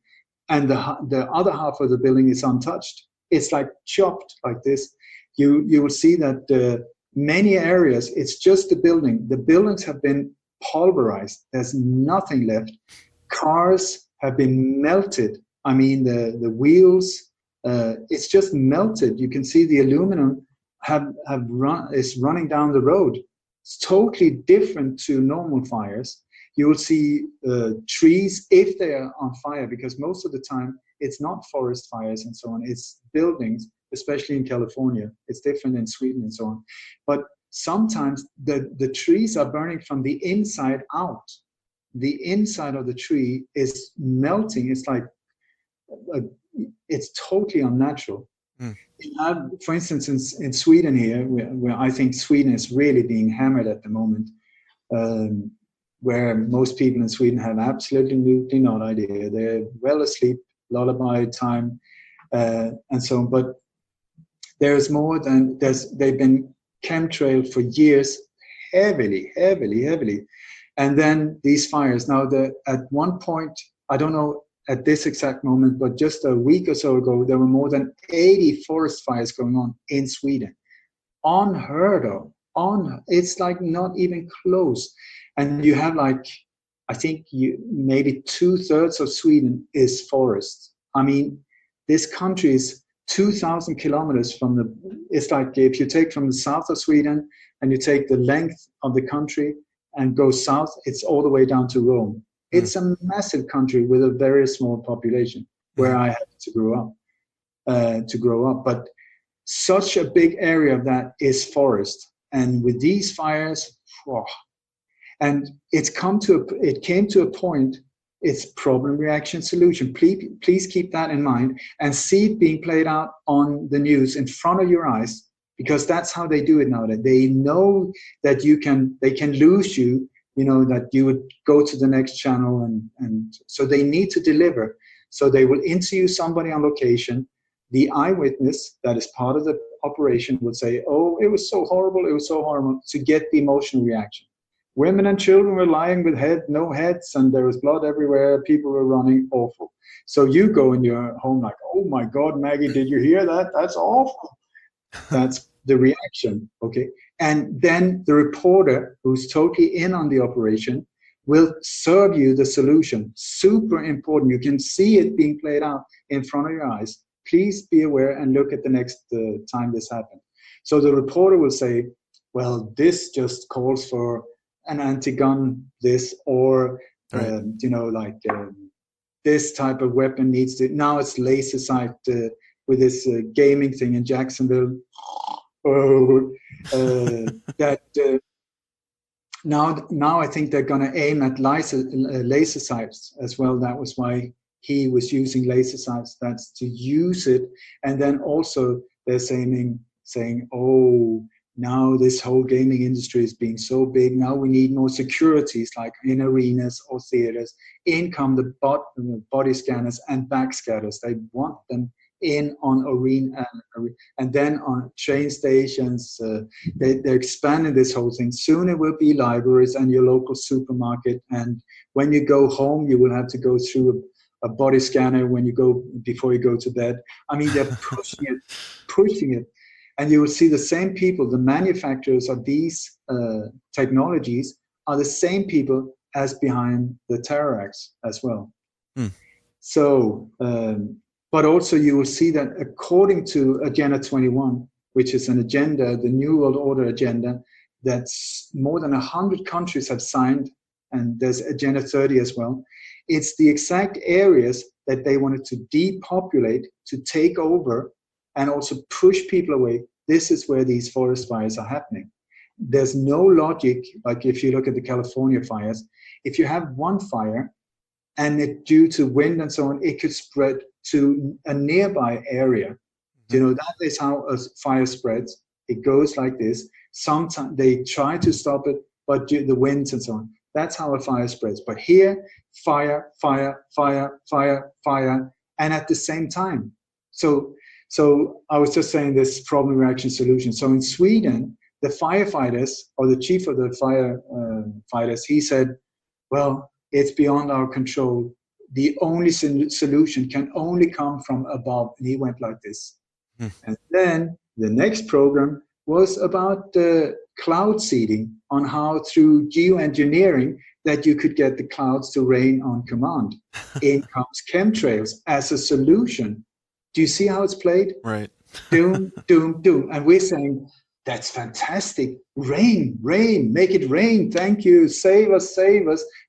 and the other half of the building is untouched. It's like chopped like this. You will see that many areas, it's just the building. The buildings have been pulverized. There's nothing left. Cars have been melted. I mean, the wheels, it's just melted. You can see the aluminum is running down the road. It's totally different to normal fires. You will see trees, if they are on fire, because most of the time It's not forest fires and so on. It's buildings, especially in California. It's different in Sweden and so on. But sometimes the trees are burning from the inside out. The inside of the tree is melting. It's like, it's totally unnatural. For instance, in Sweden here, where I think Sweden is really being hammered at the moment, where most people in Sweden have absolutely no idea. They're well asleep, lullaby time, and so on. But there's more than they've been chemtrailed for years, heavily. And then these fires. Now, at one point, I don't know at this exact moment, but just a week or so ago, there were more than 80 forest fires going on in Sweden. Unheard of. It's like not even close. And you have like, I think maybe 2/3 of Sweden is forest. I mean, this country is 2,000 kilometers from it's like if you take from the south of Sweden and you take the length of the country and go south, it's all the way down to Rome. It's a massive country with a very small population where I had to grow up. But such a big area of that is forest. And with these fires, and it came to a point, it's problem, reaction, solution. Please keep that in mind and see it being played out on the news in front of your eyes, because that's how they do it nowadays. They know that they can lose you, that you would go to the next channel, and so they need to deliver. So they will interview somebody on location. The eyewitness that is part of the operation would say, "Oh, it was so horrible," to get the emotional reaction. Women and children were lying with no heads, and there was blood everywhere. People were running, awful. So you go in your home like, "Oh my God, Maggie, did you hear that? That's awful." That's the reaction, okay? And then the reporter, who's totally in on the operation, will serve you the solution. Super important. You can see it being played out in front of your eyes. Please be aware and look at the next time this happened. So the reporter will say, "Well, this just calls for an anti-gun, this, or this type of weapon needs to." Now it's laser sight with this gaming thing in Jacksonville. Now I think they're going to aim at laser sights as well. That was why he was using laser sights. That's to use it, and then also they're saying, "Oh, now this whole gaming industry is being so big. Now we need more securities, like in arenas or theaters. In come the body scanners and backscatters. They want them in on arena and then on train stations. They're expanding this whole thing. Soon it will be libraries and your local supermarket. And when you go home, you will have to go through a body scanner before you go to bed. I mean, they're pushing it. And you will see the same people, the manufacturers of these technologies are the same people as behind the terror acts as well. So, but also you will see that according to Agenda 21, which is an agenda, the New World Order agenda, that's more than 100 countries have signed, and there's Agenda 30 as well. It's the exact areas that they wanted to depopulate, to take over, and also push people away. This is where these forest fires are happening. There's no logic, like if you look at the California fires, if you have one fire and due to wind and so on, it could spread to a nearby area. That is how a fire spreads. It goes like this. Sometimes they try to stop it, but the winds and so on. That's how a fire spreads. But here, fire, and at the same time. So I was just saying this problem, reaction, solution. So in Sweden, the firefighters, or the chief of the firefighters, he said, "Well, it's beyond our control. The only solution can only come from above." And he went like this. And then the next program was about cloud seeding, on how through geoengineering that you could get the clouds to rain on command. In comes chemtrails as a solution. Do you see how it's played? Right. Doom, doom, doom. And we're saying, that's fantastic. Rain, make it rain. Thank you. Save us.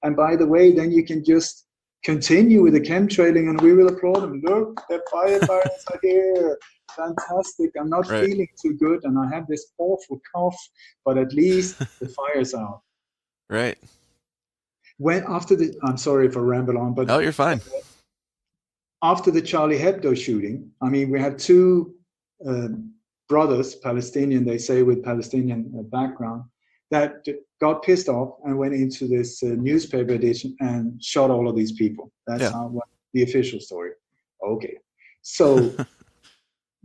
And by the way, then you can just continue with the chemtrailing and we will applaud them. Look, the firefighters are here. Fantastic. I'm not Right. feeling too good and I have this awful cough, but at least the fire's out. Right. I'm sorry if I ramble on, but Oh, you're fine. After the Charlie Hebdo shooting, I mean, we have two brothers, Palestinian, they say with Palestinian background, that got pissed off and went into this newspaper edition and shot all of these people. That's the official story. Okay. So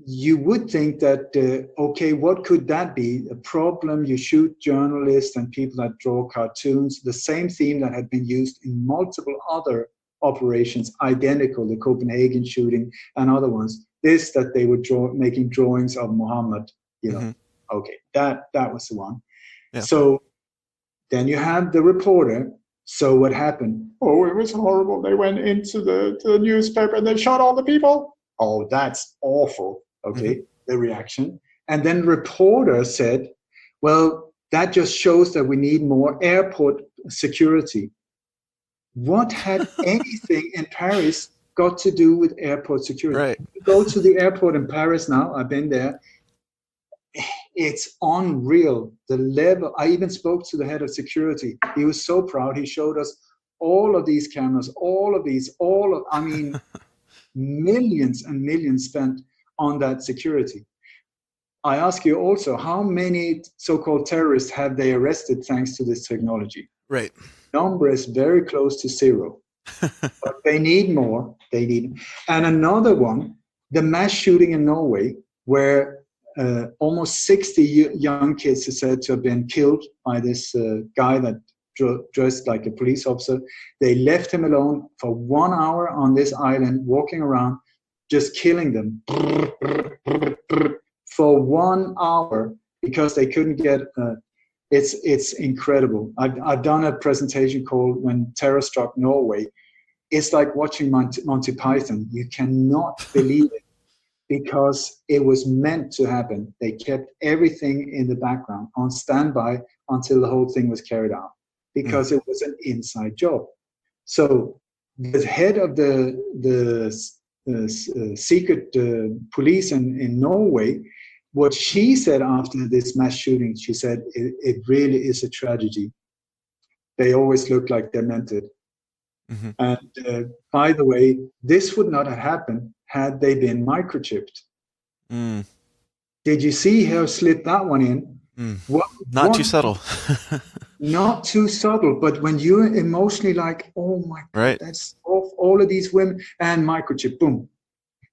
you would think that, okay, what could that be? A problem, you shoot journalists and people that draw cartoons, the same theme that had been used in multiple other operations, identical, the Copenhagen shooting and other ones, this that they were making drawings of Muhammad, Okay, that was the one. Yeah. So then you have the reporter. So what happened? Oh, it was horrible. They went into the newspaper and they shot all the people. Oh, that's awful. Okay, the reaction. And then the reporter said, well, that just shows that we need more airport security. What had anything in Paris got to do with airport security? Right. You go to the airport in Paris now, I've been there. It's unreal, the level. I even spoke to the head of security. He was so proud. He showed us all of these cameras, millions and millions spent on that security. I ask you also, how many so-called terrorists have they arrested thanks to this technology? Right. Number is very close to zero. But they need more. And another one, the mass shooting in Norway, where almost 60 young kids are said to have been killed by this guy that dressed like a police officer. They left him alone for 1 hour on this island, walking around, just killing them for 1 hour because they couldn't get. It's incredible. I've done a presentation called "When Terror Struck Norway." It's like watching Monty Python. You cannot believe it. Because it was meant to happen. They kept everything in the background on standby until the whole thing was carried out because it was an inside job. So the head of the secret police in Norway, what she said after this mass shooting, she said, it really is a tragedy. They always look like they meant it. And by the way, this would not have happened had they been microchipped. Did you see how slip that one in? Not too subtle. Not too subtle, but when you're emotionally like, oh my God, right. That's all of these women and microchip, boom.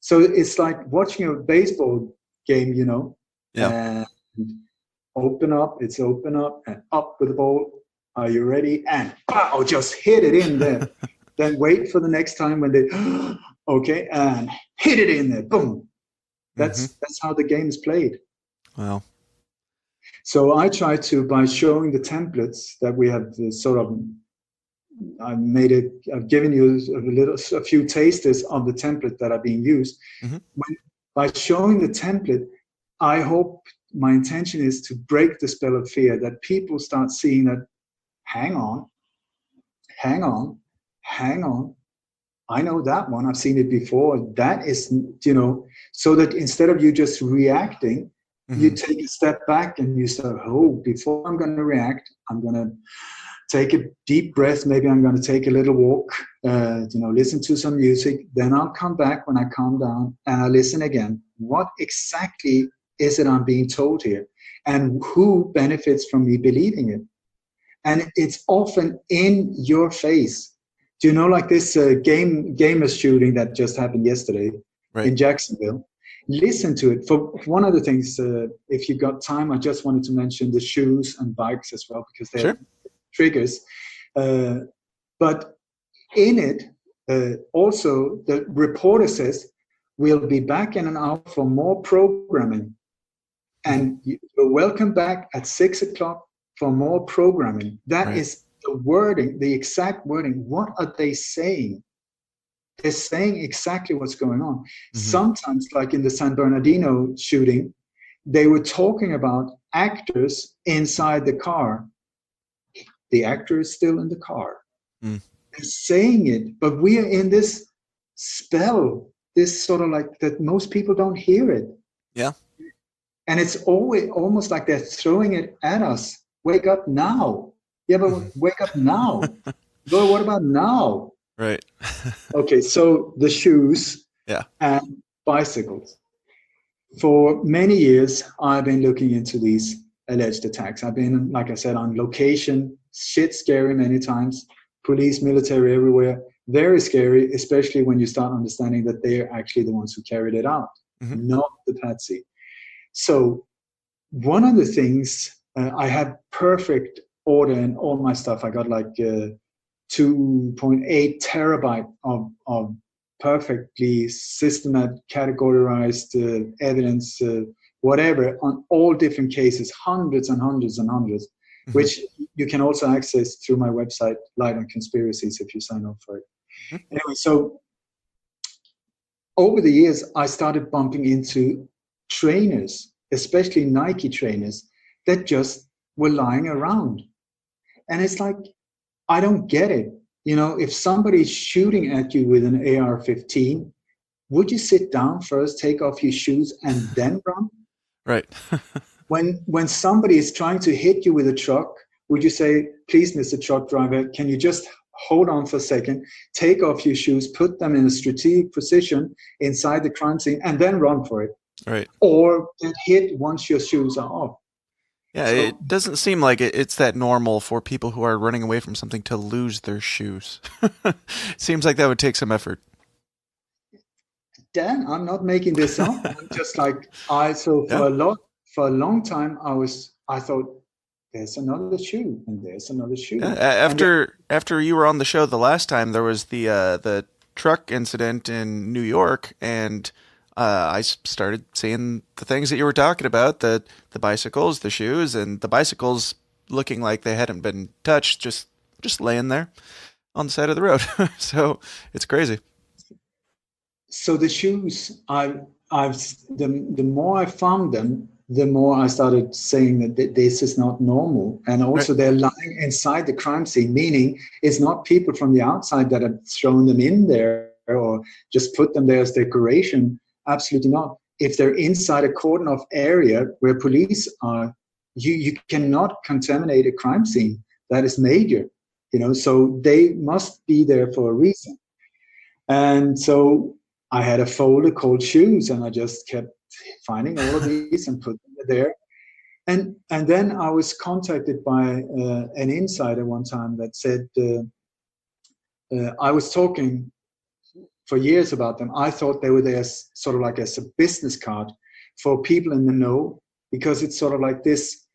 So it's like watching a baseball game, Yeah. And open up and up with the ball. Are you ready? And pow, just hit it in there. Then wait for the next time when they, okay, and hit it in there. Boom. That's how the game is played. Wow. So I try to, by showing the templates that we have I've given you a few tasters of the template that are being used. By showing the template, I hope my intention is to break the spell of fear, that people start seeing that, hang on. I know that one. I've seen it before. That is, so that instead of you just reacting, you take a step back and you say, before I'm going to react, I'm going to take a deep breath. Maybe I'm going to take a little walk, listen to some music. Then I'll come back when I calm down and I listen again. What exactly is it I'm being told here? And who benefits from me believing it? And it's often in your face. Do you know, like this gamer shooting that just happened yesterday in Jacksonville? Listen to it. For one of the things, if you got time, I just wanted to mention the shoes and bikes as well, because they're triggers. But in it, also, the reporter says, we'll be back in an hour for more programming. And you're welcome back at 6 o'clock for more programming. That is the wording, the exact wording. What are they saying? They're saying exactly what's going on. Sometimes, like in the San Bernardino shooting, they were talking about actors inside the car. The actor is still in the car. They're saying it, but we are in this spell, this sort of like that most people don't hear it. Yeah. And it's always almost like they're throwing it at us. Wake up now. Yeah, but wake up now. But what about now? Right. Okay, so the shoes Yeah. and bicycles. For many years, I've been looking into these alleged attacks. I've been, like I said, on location, shit scary many times, police, military everywhere. Very scary, especially when you start understanding that they're actually the ones who carried it out, not the patsy. So one of the things, I had perfect order in all my stuff. I got like 2.8 terabyte of perfectly systematic, categorized evidence, whatever, on all different cases, hundreds and hundreds and hundreds, which you can also access through my website, Light on Conspiracies, if you sign up for it. Anyway, so over the years, I started bumping into trainers, especially Nike trainers, that just were lying around. And it's like, I don't get it. You know, if somebody's shooting at you with an AR-15, would you sit down first, take off your shoes, and then run? Right. When somebody is trying to hit you with a truck, would you say, please, Mr. Truck Driver, can you just hold on for a second, take off your shoes, put them in a strategic position inside the crime scene, and then run for it? Right. Or get hit once your shoes are off. Yeah, so, it doesn't seem like it's that normal for people who are running away from something to lose their shoes. Seems like that would take some effort. Dan, I'm not making this up. I'm just like, for a long time, I thought, there's another shoe, and there's another shoe. Yeah, after you were on the show the last time, there was the truck incident in New York, and I started seeing the things that you were talking about, the bicycles, the shoes, and the bicycles looking like they hadn't been touched, just laying there on the side of the road. So it's crazy. So the shoes, the more I found them, the more I started saying that this is not normal. And also they're lying inside the crime scene, meaning it's not people from the outside that have thrown them in there or just put them there as decoration. Absolutely not. If they're inside a cordon off area where police are, you cannot contaminate a crime scene. That is major, so they must be there for a reason. And so I had a folder called shoes, and I just kept finding all of these and put them there. And then I was contacted by an insider one time that said, I was talking for years about them. I thought they were there sort of like as a business card for people in the know, because it's sort of like this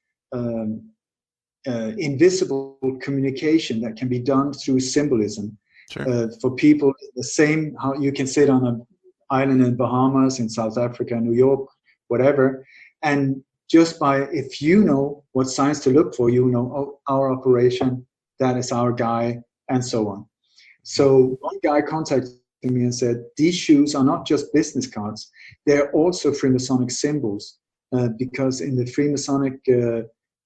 invisible communication that can be done through symbolism. Sure. For people, the same how you can sit on an island in Bahamas, in South Africa, New York, whatever, and just by, if you know what signs to look for, our operation, that is our guy, and so on. So one guy contacted me and said, these shoes are not just business cards, they're also Freemasonic symbols, because in the Freemasonic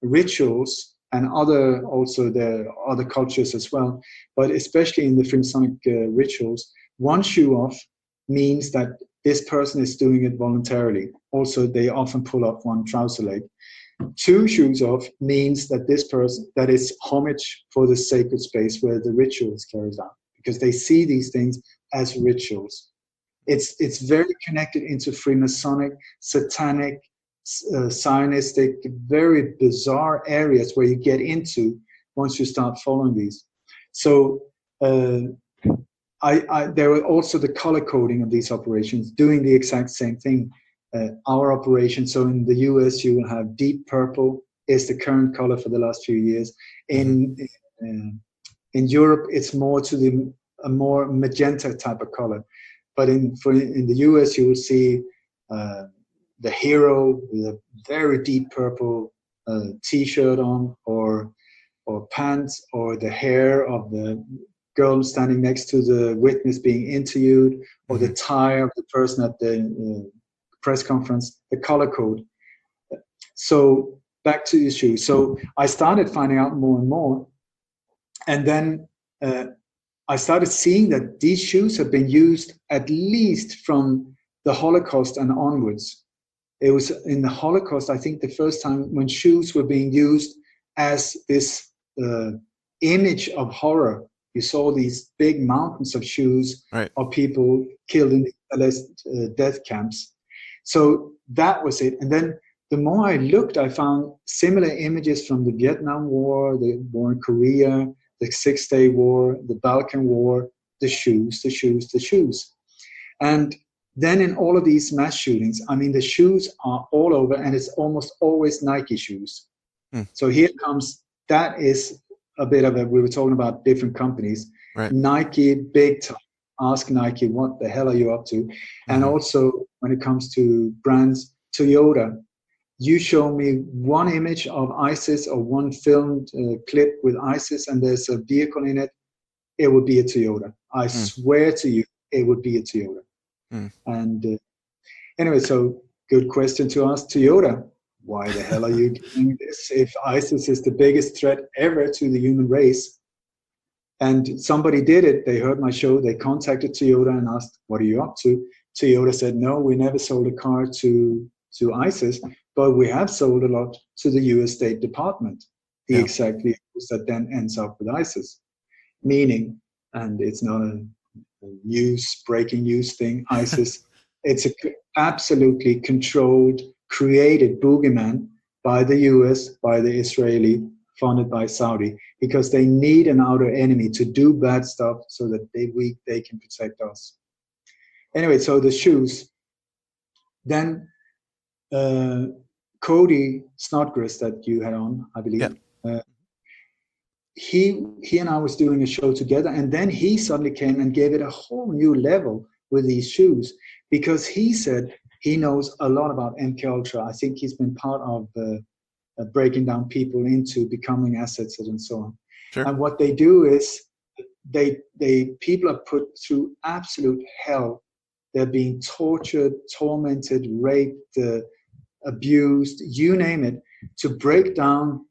rituals, and also there are other cultures as well, but especially in the Freemasonic rituals, one shoe off means that this person is doing it voluntarily. Also, they often pull up one trouser leg. Two shoes off means that this person, that is homage for the sacred space where the ritual is carried out, because they see these things as rituals. It's very connected into Freemasonic, satanic, Zionistic, very bizarre areas where you get into once you start following these. So there were also the color coding of these operations, doing the exact same thing. Our operation, so in the US, you will have deep purple is the current color for the last few years. In Europe, it's more to a more magenta type of color. But in the US, you will see the hero with a very deep purple T-shirt on, or pants, or the hair of the girl standing next to the witness being interviewed, or the tie of the person at the press conference, the color code. So back to the issue. So I started finding out more and more, and then I started seeing that these shoes have been used at least from the Holocaust and onwards. It was in the Holocaust, I think, the first time when shoes were being used as this image of horror. You saw these big mountains of shoes of people killed in the death camps. So that was it. And then the more I looked, I found similar images from the Vietnam War, the war in Korea, the Six-Day War, the Balkan War, the shoes. And then in all of these mass shootings, I mean, the shoes are all over, and it's almost always Nike shoes. So here comes, that is a bit of we were talking about different companies. Nike, big time. Ask Nike, what the hell are you up to? And also, when it comes to brands, Toyota, you show me one image of ISIS or one filmed clip with ISIS and there's a vehicle in it, it would be a Toyota. I swear to you, it would be a Toyota. And anyway, so good question to ask Toyota. Why the hell are you doing this if ISIS is the biggest threat ever to the human race? And somebody did it. They heard my show. They contacted Toyota and asked, what are you up to? Toyota said, no, we never sold a car to ISIS, but we have sold a lot to the US State Department, the exact vehicles that then ends up with ISIS. Meaning, and it's not a breaking news thing, ISIS, it's a absolutely controlled, created boogeyman by the US, by the Israeli, funded by Saudi, because they need an outer enemy to do bad stuff so that they can protect us. Anyway, so the shoes. Then Cody Snodgrass that you had on, I believe, he and I was doing a show together, and then he suddenly came and gave it a whole new level with these shoes, because he said he knows a lot about MK Ultra. I think he's been part of breaking down people into becoming assets and so on. And what they do is people are put through absolute hell. They're being tortured, tormented, raped, abused, you name it, to break down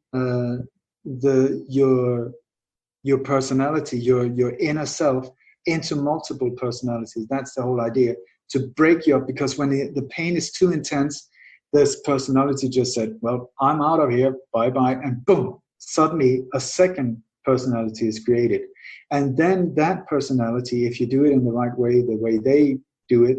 your personality, your inner self, into multiple personalities. That's the whole idea, to break you up, because when the pain is too intense, this personality just said, well, I'm out of here, bye-bye, and boom, suddenly a second personality is created. And then that personality, if you do it in the right way, the way they do it,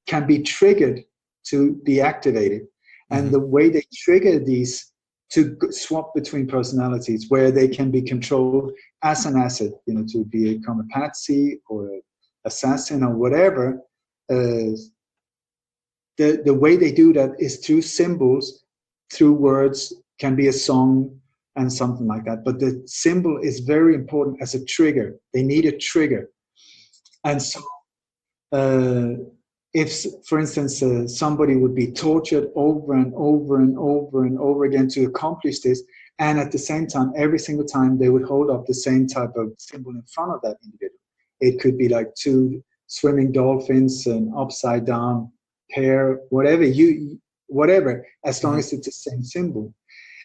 can be triggered to be activated. And the way they trigger these to swap between personalities, where they can be controlled as an asset, to become a patsy or an assassin or whatever. The way they do that is through symbols, through words, can be a song and something like that. But the symbol is very important as a trigger. They need a trigger. And so if, for instance, somebody would be tortured over and over and over and over again to accomplish this, and at the same time, every single time they would hold up the same type of symbol in front of that individual. It could be like two swimming dolphins, an upside down pair, whatever, as long as it's the same symbol.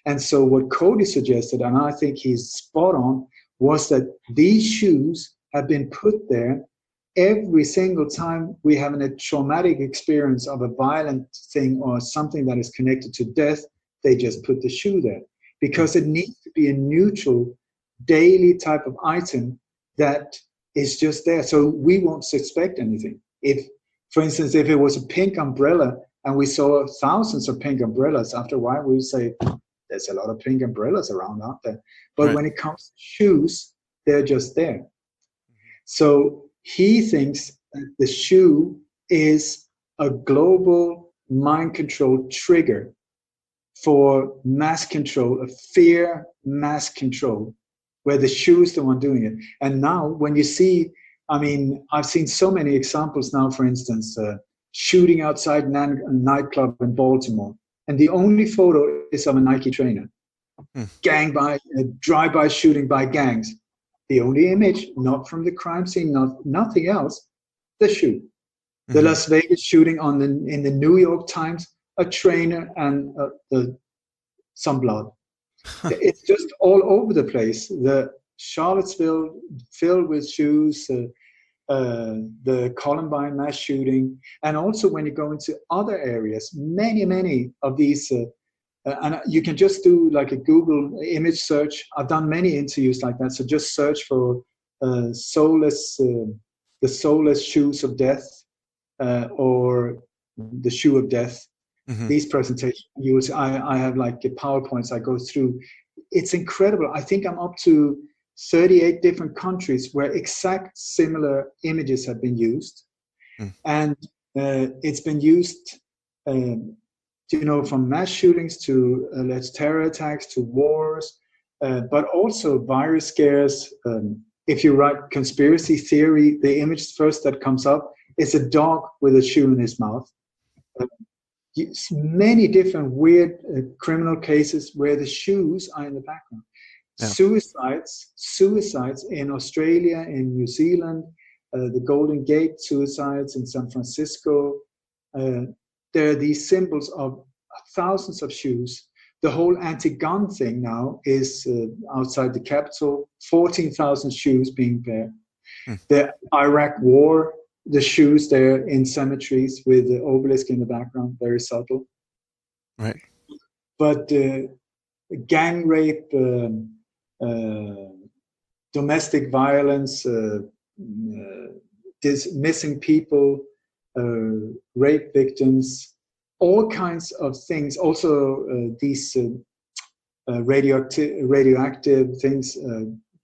And so what Cody suggested, and I think he's spot on, was that these shoes have been put there every single time we have a traumatic experience of a violent thing or something that is connected to death. They just put the shoe there, because it needs to be a neutral, daily type of item that is just there, so we won't suspect anything. If, for instance, if it was a pink umbrella and we saw thousands of pink umbrellas, after a while we would say, there's a lot of pink umbrellas around out there. But when it comes to shoes, they're just there. So he thinks that the shoe is a global mind control trigger for mass control, a fear mass control, where the shoe is the one doing it. And now when you see, I've seen so many examples now, for instance, shooting outside a nightclub in Baltimore, and the only photo is of a Nike trainer. Drive-by shooting by gangs. The only image, not from the crime scene, nothing else, the shoe. The Las Vegas shooting in the New York Times, a trainer and some blood. It's just all over the place. Charlottesville filled with shoes, the Columbine mass shooting, and also when you go into other areas, many of these, and you can just do like a Google image search. I've done many interviews like that, so just search for the soulless shoes of death, or the shoe of death. Mm-hmm. These presentations, you will see, I have like PowerPoints I go through. It's incredible. I think I'm up to 38 different countries where exact similar images have been used. And it's been used, from mass shootings to alleged terror attacks to wars, but also virus scares. If you write conspiracy theory, the image first that comes up is a dog with a shoe in his mouth. Many different weird criminal cases where the shoes are in the background. Yeah. Suicides in Australia, in New Zealand, the Golden Gate suicides in San Francisco. There are these symbols of thousands of shoes. The whole anti-gun thing now is outside the Capitol, 14,000 shoes being there. The Iraq War, the shoes there in cemeteries with the obelisk in the background, very subtle. Right. But gang rape, domestic violence, missing people, rape victims, all kinds of things. Also, these radioactive things,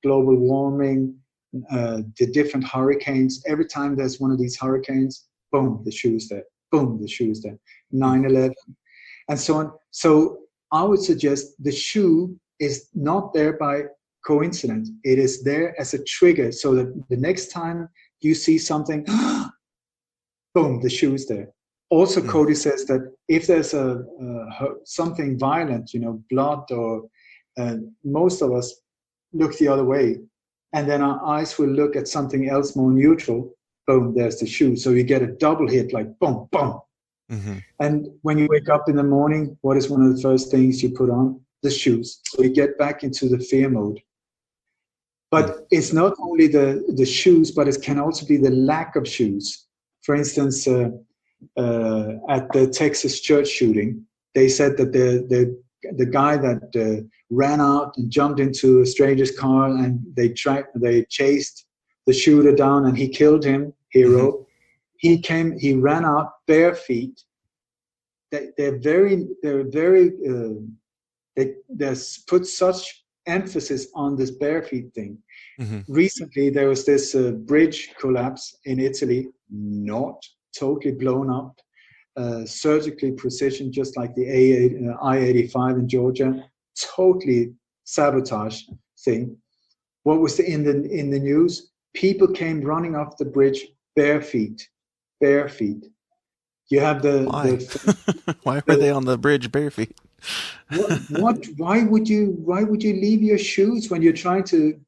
global warming, the different hurricanes. Every time there's one of these hurricanes, boom, the shoe is there. Boom, the shoe is there. 9/11, and so on. So I would suggest the shoe is not there by coincidence. It is there as a trigger, so that the next time you see something, boom, the shoe is there. Also, Cody says that if there's something violent, blood, or most of us look the other way, and then our eyes will look at something else more neutral. Boom, there's the shoe. So you get a double hit, like boom, boom. Mm-hmm. And when you wake up in the morning, what is one of the first things you put on? The shoes. So you get back into the fear mode. But it's not only the shoes, but it can also be the lack of shoes. For instance, at the Texas church shooting, they said that the guy that ran out and jumped into a stranger's car and they chased the shooter down and he killed him, hero. Mm-hmm. He ran out bare feet. They put such emphasis on this bare feet thing. Mm-hmm. Recently, there was this bridge collapse in Italy, not totally blown up, surgically precision, just like the I-85 in Georgia, totally sabotage thing. What was in the news? People came running off the bridge bare feet. You have Why? Why were they on the bridge bare feet? Why would you leave your shoes when you're trying to?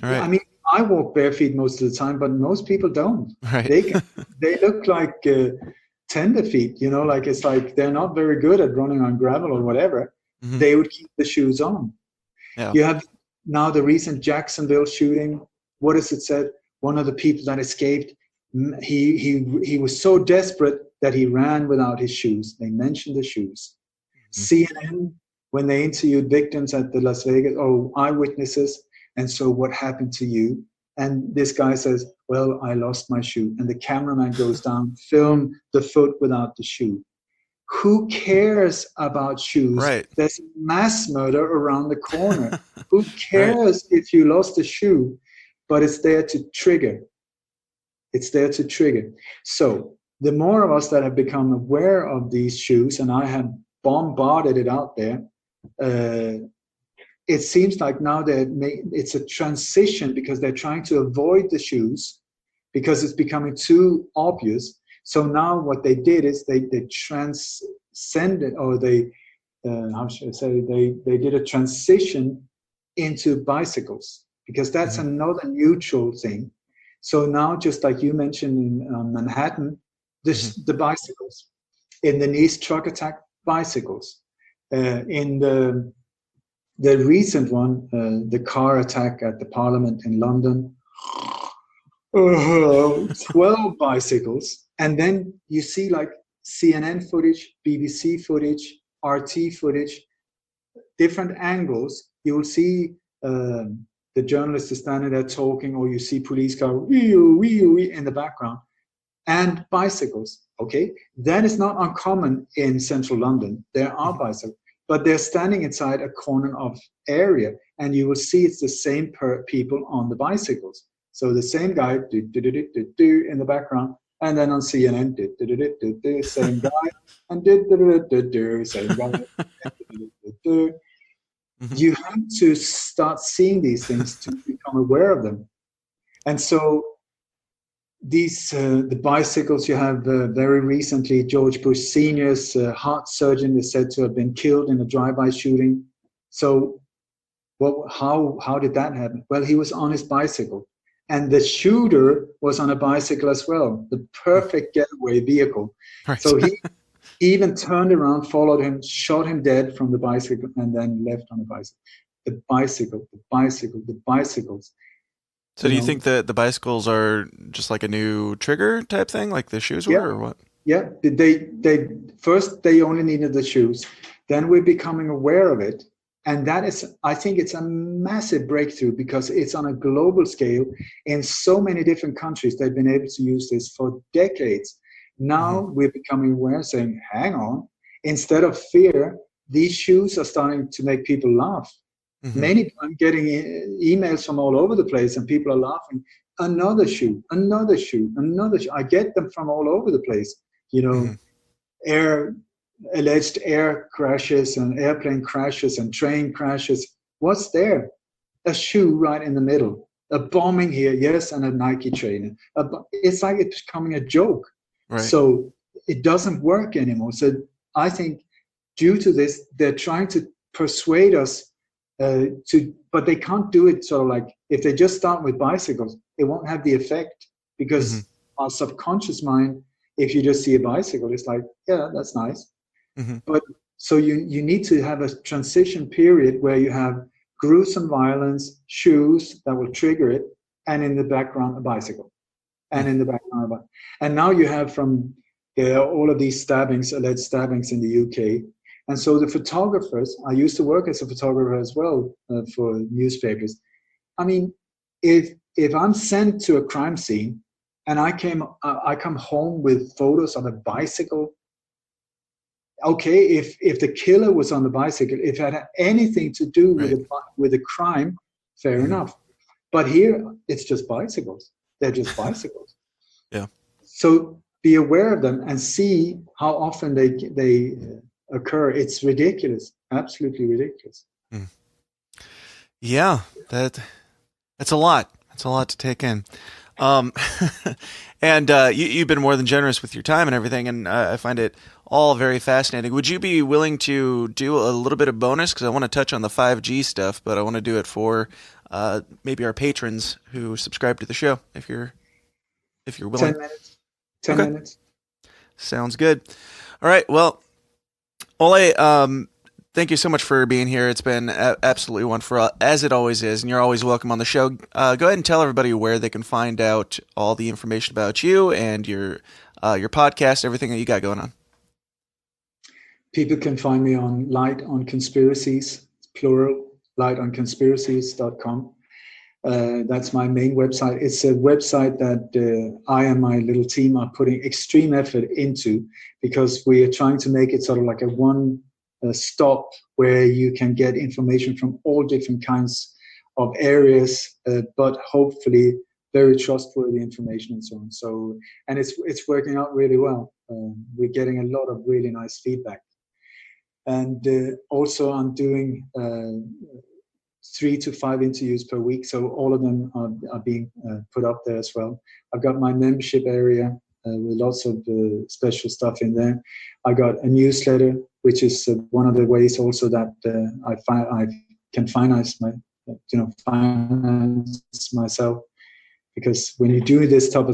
Right. I mean, I walk bare feet most of the time, but most people don't. Right. They look like tender feet, like it's like they're not very good at running on gravel or whatever. Mm-hmm. They would keep the shoes on. Yeah. You have now the recent Jacksonville shooting. What has it said? One of the people that escaped, he was so desperate that he ran without his shoes. They mentioned the shoes. Mm-hmm. CNN, when they interviewed victims at the Las Vegas, eyewitnesses, and so what happened to you? And this guy says, well, I lost my shoe. And the cameraman goes down, film the foot without the shoe. Who cares about shoes? Right. There's mass murder around the corner. Who cares if you lost a shoe? But it's there to trigger. It's there to trigger. So the more of us that have become aware of these shoes, and I have bombarded it out there, it seems like now it's a transition because they're trying to avoid the shoes because it's becoming too obvious. So now what they did is they transcended, or they did a transition into bicycles, because that's another neutral thing. So now, just like you mentioned in Manhattan, the bicycles. In the Nice truck attack, bicycles. In the the recent one, the car attack at the Parliament in London, 12 bicycles, and then you see like CNN footage, BBC footage, RT footage, different angles. You will see the journalist is standing there talking, or you see police car in the background, and bicycles. Okay, that is not uncommon in central London. There are bicycles, but they're standing inside a corner of area, and you will see it's the same people on the bicycles. So the same guy in the background, and then on CNN, same guy, and same guy. You have to start seeing these things to become aware of them. And so these the bicycles, you have very recently George Bush Sr.'s heart surgeon is said to have been killed in a drive-by shooting. So how did that happen? Well, he was on his bicycle. And the shooter was on a bicycle as well, the perfect getaway vehicle. Right. So he even turned around, followed him, shot him dead from the bicycle, and then left on the bicycle. The bicycles. So do you think that the bicycles are just like a new trigger type thing, like the shoes were, or what? Yeah, they first they only needed the shoes. Then we're becoming aware of it. And that is, I think it's a massive breakthrough because it's on a global scale. In so many different countries, they've been able to use this for decades. Now we're becoming aware, saying, hang on, instead of fear, these shoes are starting to make people laugh. I'm getting emails from all over the place and people are laughing. Another shoe. I get them from all over the place. You know, alleged air crashes and airplane crashes and train crashes. What's there? A shoe right in the middle. A bombing here, yes, and a Nike trainer. It's like it's becoming a joke. Right. So it doesn't work anymore. So I think due to this, they're trying to persuade us but they can't do it sort of like, if they just start with bicycles, it won't have the effect because our subconscious mind, if you just see a bicycle, it's like, yeah, that's nice. But so you need to have a transition period where you have gruesome violence, shoes that will trigger it, and in the background a bicycle, and in the background and now you have from all of these alleged stabbings in the UK, and so the photographers. I used to work as a photographer as well for newspapers. I mean, if I'm sent to a crime scene and I come home with photos of a bicycle. Okay, if the killer was on the bicycle, if it had anything to do with a crime, fair enough. But here, it's just bicycles. They're just bicycles. Yeah. So be aware of them and see how often they occur. It's ridiculous, absolutely ridiculous. Yeah, that's a lot. That's a lot to take in. And you've been more than generous with your time and everything, and I find it all very fascinating. Would you be willing to do a little bit of bonus? Because I want to touch on the 5G stuff, but I want to do it for maybe our patrons who subscribe to the show, if you're willing. 10 minutes. 10 minutes. Sounds good. All right. Well, Ole, thank you so much for being here. It's been absolutely wonderful, as it always is, and you're always welcome on the show. Go ahead and tell everybody where they can find out all the information about you and your podcast, everything that you got going on. People can find me on Light on Conspiracies, plural, lightonconspiracies.com. That's my main website. It's a website that I and my little team are putting extreme effort into because we are trying to make it sort of like a one stop where you can get information from all different kinds of areas, but hopefully very trustworthy information and so on. So, and it's working out really well. We're getting a lot of really nice feedback. And also I'm doing 3 to 5 interviews per week. So all of them are being put up there as well. I've got my membership area with lots of special stuff in there. I got a newsletter, which is one of the ways also that I can finance myself. Because when you do this type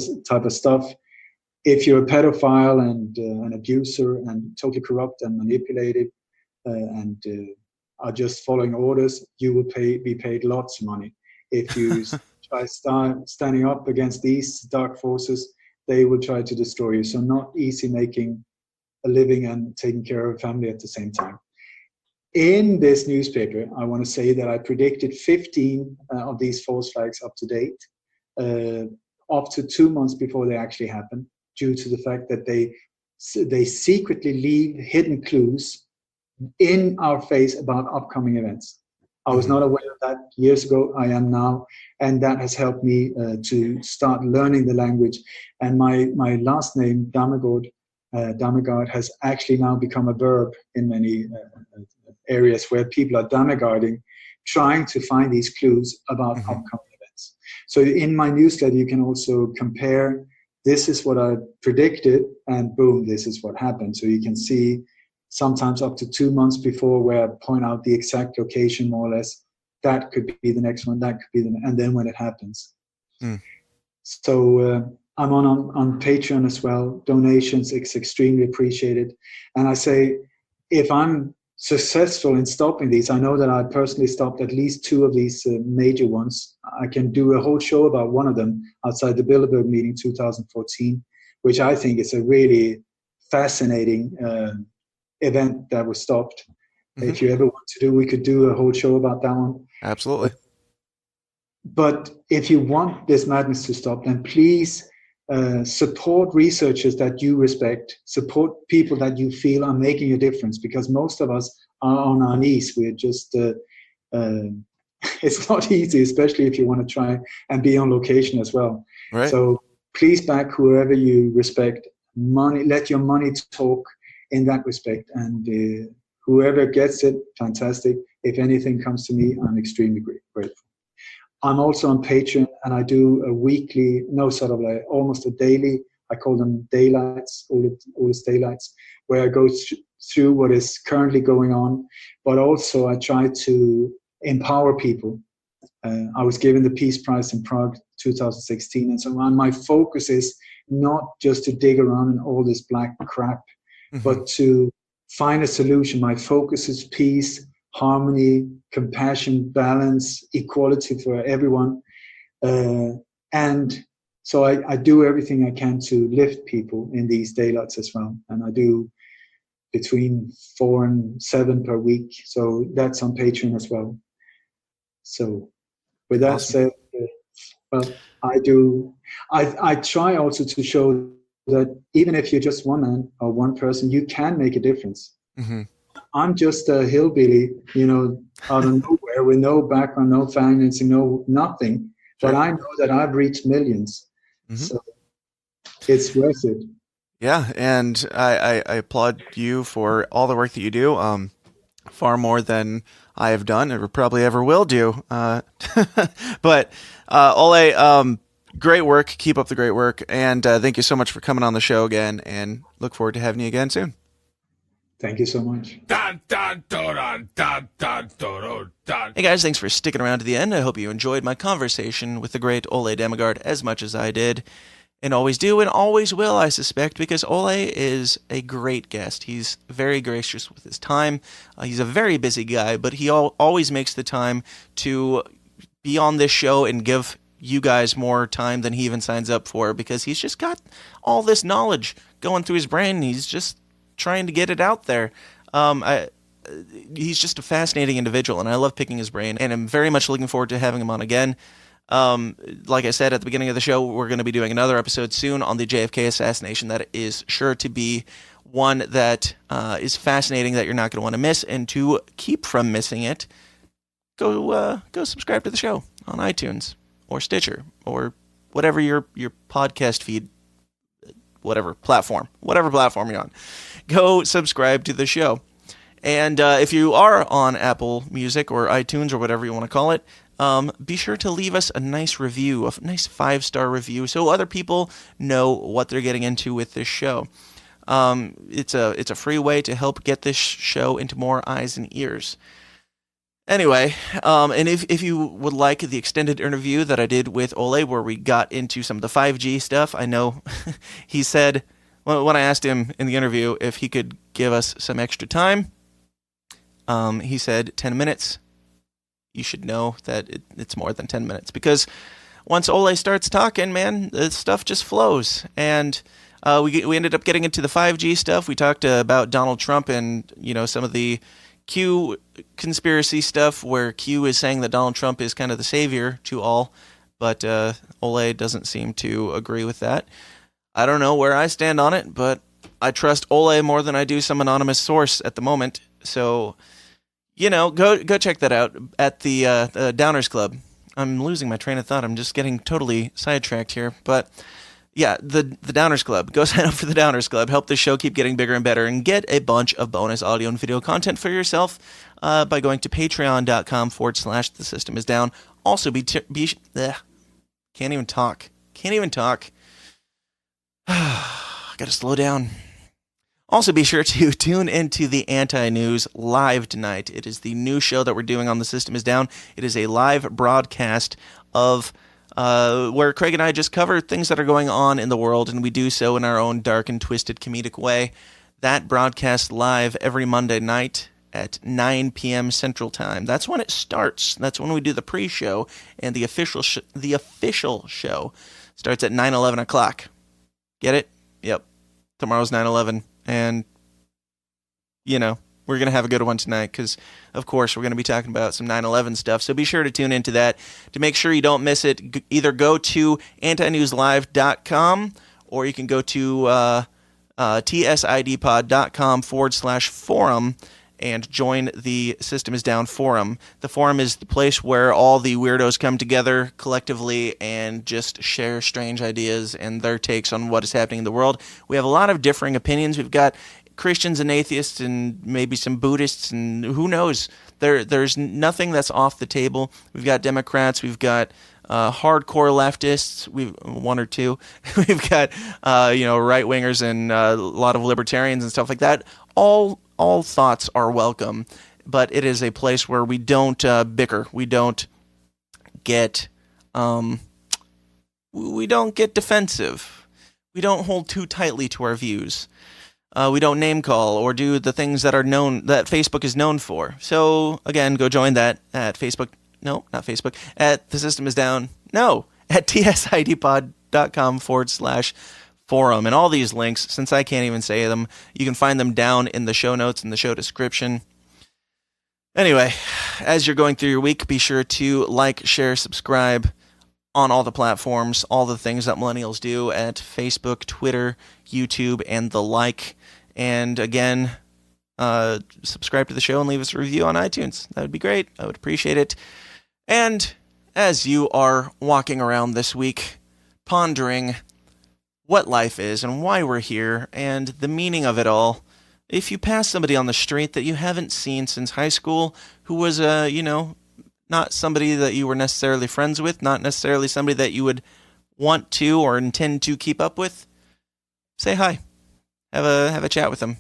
of stuff, if you're a pedophile and an abuser and totally corrupt and manipulated and are just following orders, you will be paid lots of money. If you try standing up against these dark forces, they will try to destroy you. So not easy making a living and taking care of a family at the same time. In this newspaper, I want to say that I predicted 15 of these false flags up to date, up to 2 months before they actually happen, due to the fact that they secretly leave hidden clues in our face about upcoming events. I was not aware of that years ago. I am now, and that has helped me to start learning the language. And my last name, Dammegard, has actually now become a verb in many areas where people are Dammegarding, trying to find these clues about upcoming events. So in my newsletter, you can also compare, this is what I predicted, and boom, this is what happened. So you can see sometimes up to 2 months before, where I point out the exact location, more or less. That could be the next one, that could be and then when it happens. So I'm on Patreon as well. Donations, it's extremely appreciated. And I say, if I'm successful in stopping these, I know that I personally stopped at least 2 of these major ones. I can do a whole show about one of them outside the Bilderberg meeting 2014, which I think is a really fascinating event that was stopped. If you ever want to do, we could do a whole show about that one. Absolutely. But if you want this madness to stop, then please support researchers that you respect, support people that you feel are making a difference, because most of us are on our knees. We're just, it's not easy, especially if you want to try and be on location as well. Right. So please back whoever you respect. Let your money talk in that respect, and whoever gets it, fantastic. If anything comes to me, I'm extremely grateful. I'm also on Patreon, and I do a weekly, almost a daily, I call them daylights, Ole's daylights, where I go through what is currently going on, but also I try to empower people. I was given the Peace Prize in Prague 2016, and so on. My focus is not just to dig around in all this black crap, but to find a solution. My focus is peace, harmony, compassion, balance, equality for everyone. And so I do everything I can to lift people in these daylights as well. And I do between 4 and 7 per week. So that's on Patreon as well. So with that said, I try also to show that even if you're just one man or one person, you can make a difference. I'm just a hillbilly, out of nowhere with no background, no financing, no nothing. But I know that I've reached millions. So it's worth it. Yeah, and I applaud you for all the work that you do. Far more than I have done or probably ever will do. But Ole, great work. Keep up the great work. And thank you so much for coming on the show again, and look forward to having you again soon. Thank you so much. Hey guys, thanks for sticking around to the end. I hope you enjoyed my conversation with the great Ole Dammegard as much as I did, and always do and always will, I suspect, because Ole is a great guest. He's very gracious with his time. He's a very busy guy, but he always makes the time to be on this show and give you guys more time than he even signs up for, because he's just got all this knowledge going through his brain. He's just trying to get it out there. He's just a fascinating individual, and I love picking his brain, and I'm very much looking forward to having him on again. Like I said at the beginning of the show, we're going to be doing another episode soon on the JFK assassination. That is sure to be one that is fascinating, that you're not going to want to miss. And to keep from missing it, go subscribe to the show on iTunes or Stitcher or whatever your podcast feed, whatever platform you're on. Go subscribe to the show. And if you are on Apple Music or iTunes or whatever you want to call it, be sure to leave us a nice review, a nice 5-star review, so other people know what they're getting into with this show. It's a free way to help get this show into more eyes and ears. Anyway, and if you would like the extended interview that I did with Ole, where we got into some of the 5G stuff, I know he said, when I asked him in the interview if he could give us some extra time, He said 10 minutes. You should know that it's more than 10 minutes because once Ole starts talking, man, the stuff just flows. And we ended up getting into the 5G stuff. We talked about Donald Trump and, some of the Q conspiracy stuff where Q is saying that Donald Trump is kind of the savior to all, but Ole doesn't seem to agree with that. I don't know where I stand on it, but I trust Ole more than I do some anonymous source at the moment. So, go check that out at the Downers Club. I'm losing my train of thought. I'm just getting totally sidetracked here. But yeah, the Downers Club. Go sign up for the Downers Club. Help this show keep getting bigger and better and get a bunch of bonus audio and video content for yourself by going to patreon.com/The System Is Down. Also, can't even talk. Gotta slow down. Also, be sure to tune into the Anti-News live tonight. It is the new show that we're doing on The System Is Down. It is a live broadcast of where Craig and I just cover things that are going on in the world, and we do so in our own dark and twisted comedic way. That broadcast live every Monday night at 9 p.m. Central Time. That's when it starts. That's when we do the pre-show, and the official show starts at 11 o'clock. Get it? Yep. Tomorrow's 9/11. And, we're going to have a good one tonight because, of course, we're going to be talking about some 9/11 stuff. So be sure to tune into that. To make sure you don't miss it, either go to antinewslive.com or you can go to tsidpod.com/forum and join the System Is Down forum. The forum is the place where all the weirdos come together collectively and just share strange ideas and their takes on what is happening in the world. We have a lot of differing opinions. We've got Christians and atheists and maybe some Buddhists and who knows. There's nothing that's off the table. We've got Democrats. We've got hardcore leftists. We've one or two. We've got right wingers and a lot of libertarians and stuff like that. All thoughts are welcome, but it is a place where we don't bicker. We don't get defensive. We don't hold too tightly to our views. We don't name call or do the things that Facebook is known for. So again, go join that at Facebook. No, not Facebook. At The System Is Down. No, at tsidpod.com/forum. And all these links, since I can't even say them, you can find them down in the show notes and the show description. Anyway, as you're going through your week, be sure to like, share, subscribe on all the platforms, all the things that millennials do at Facebook, Twitter, YouTube, and the like. And again, subscribe to the show and leave us a review on iTunes. That would be great. I would appreciate it. And as you are walking around this week, pondering what life is and why we're here and the meaning of it all, if you pass somebody on the street that you haven't seen since high school, who was, not somebody that you were necessarily friends with, not necessarily somebody that you would want to or intend to keep up with, say hi. Have a chat with them.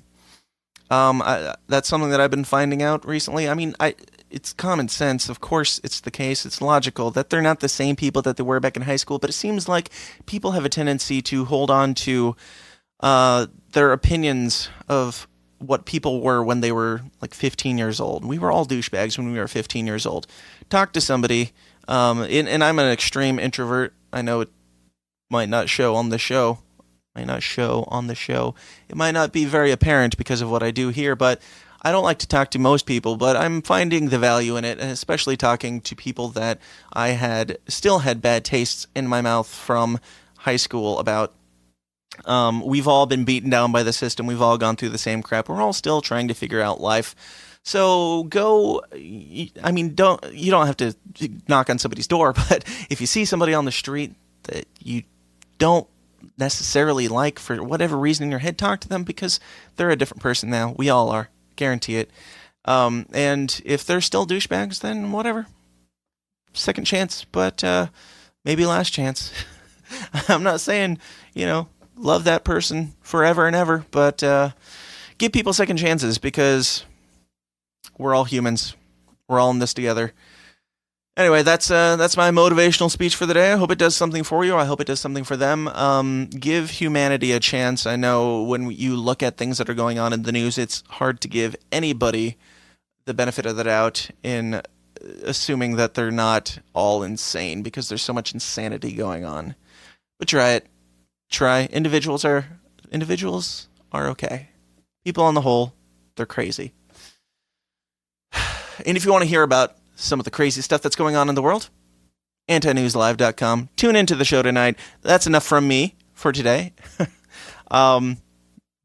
That's something that I've been finding out recently. I mean, it's common sense. Of course, it's the case. It's logical that they're not the same people that they were back in high school, but it seems like people have a tendency to hold on to their opinions of what people were when they were like 15 years old. We were all douchebags when we were 15 years old. Talk to somebody, and I'm an extreme introvert. I know it might not show on the show. It might not be very apparent because of what I do here, but I don't like to talk to most people, but I'm finding the value in it, and especially talking to people that I still had bad tastes in my mouth from high school about. We've all been beaten down by the system. We've all gone through the same crap. We're all still trying to figure out life. So you don't have to knock on somebody's door, but if you see somebody on the street that you don't necessarily like for whatever reason in your head, talk to them because they're a different person now. We all are. Guarantee it. And if they're still douchebags, then whatever. Second chance, but maybe last chance. I'm not saying, love that person forever and ever, but give people second chances because we're all humans. We're all in this together. Anyway, that's my motivational speech for the day. I hope it does something for you. I hope it does something for them. Give humanity a chance. I know when you look at things that are going on in the news, it's hard to give anybody the benefit of the doubt in assuming that they're not all insane, because there's so much insanity going on. But try it. Individuals are okay. People on the whole, they're crazy. And if you want to hear about some of the crazy stuff that's going on in the world, antinewslive.com. Tune into the show tonight. That's enough from me for today. Blah,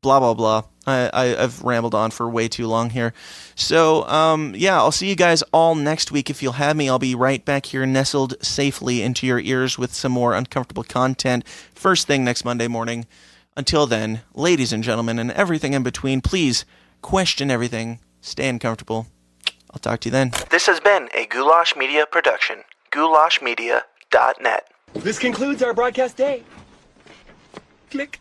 blah, blah. I've rambled on for way too long here. So, I'll see you guys all next week. If you'll have me, I'll be right back here nestled safely into your ears with some more uncomfortable content first thing next Monday morning. Until then, ladies and gentlemen, and everything in between, please question everything. Stay uncomfortable. I'll talk to you then. This has been a Goulash Media production. goulashmedia.net. This concludes our broadcast day. Click.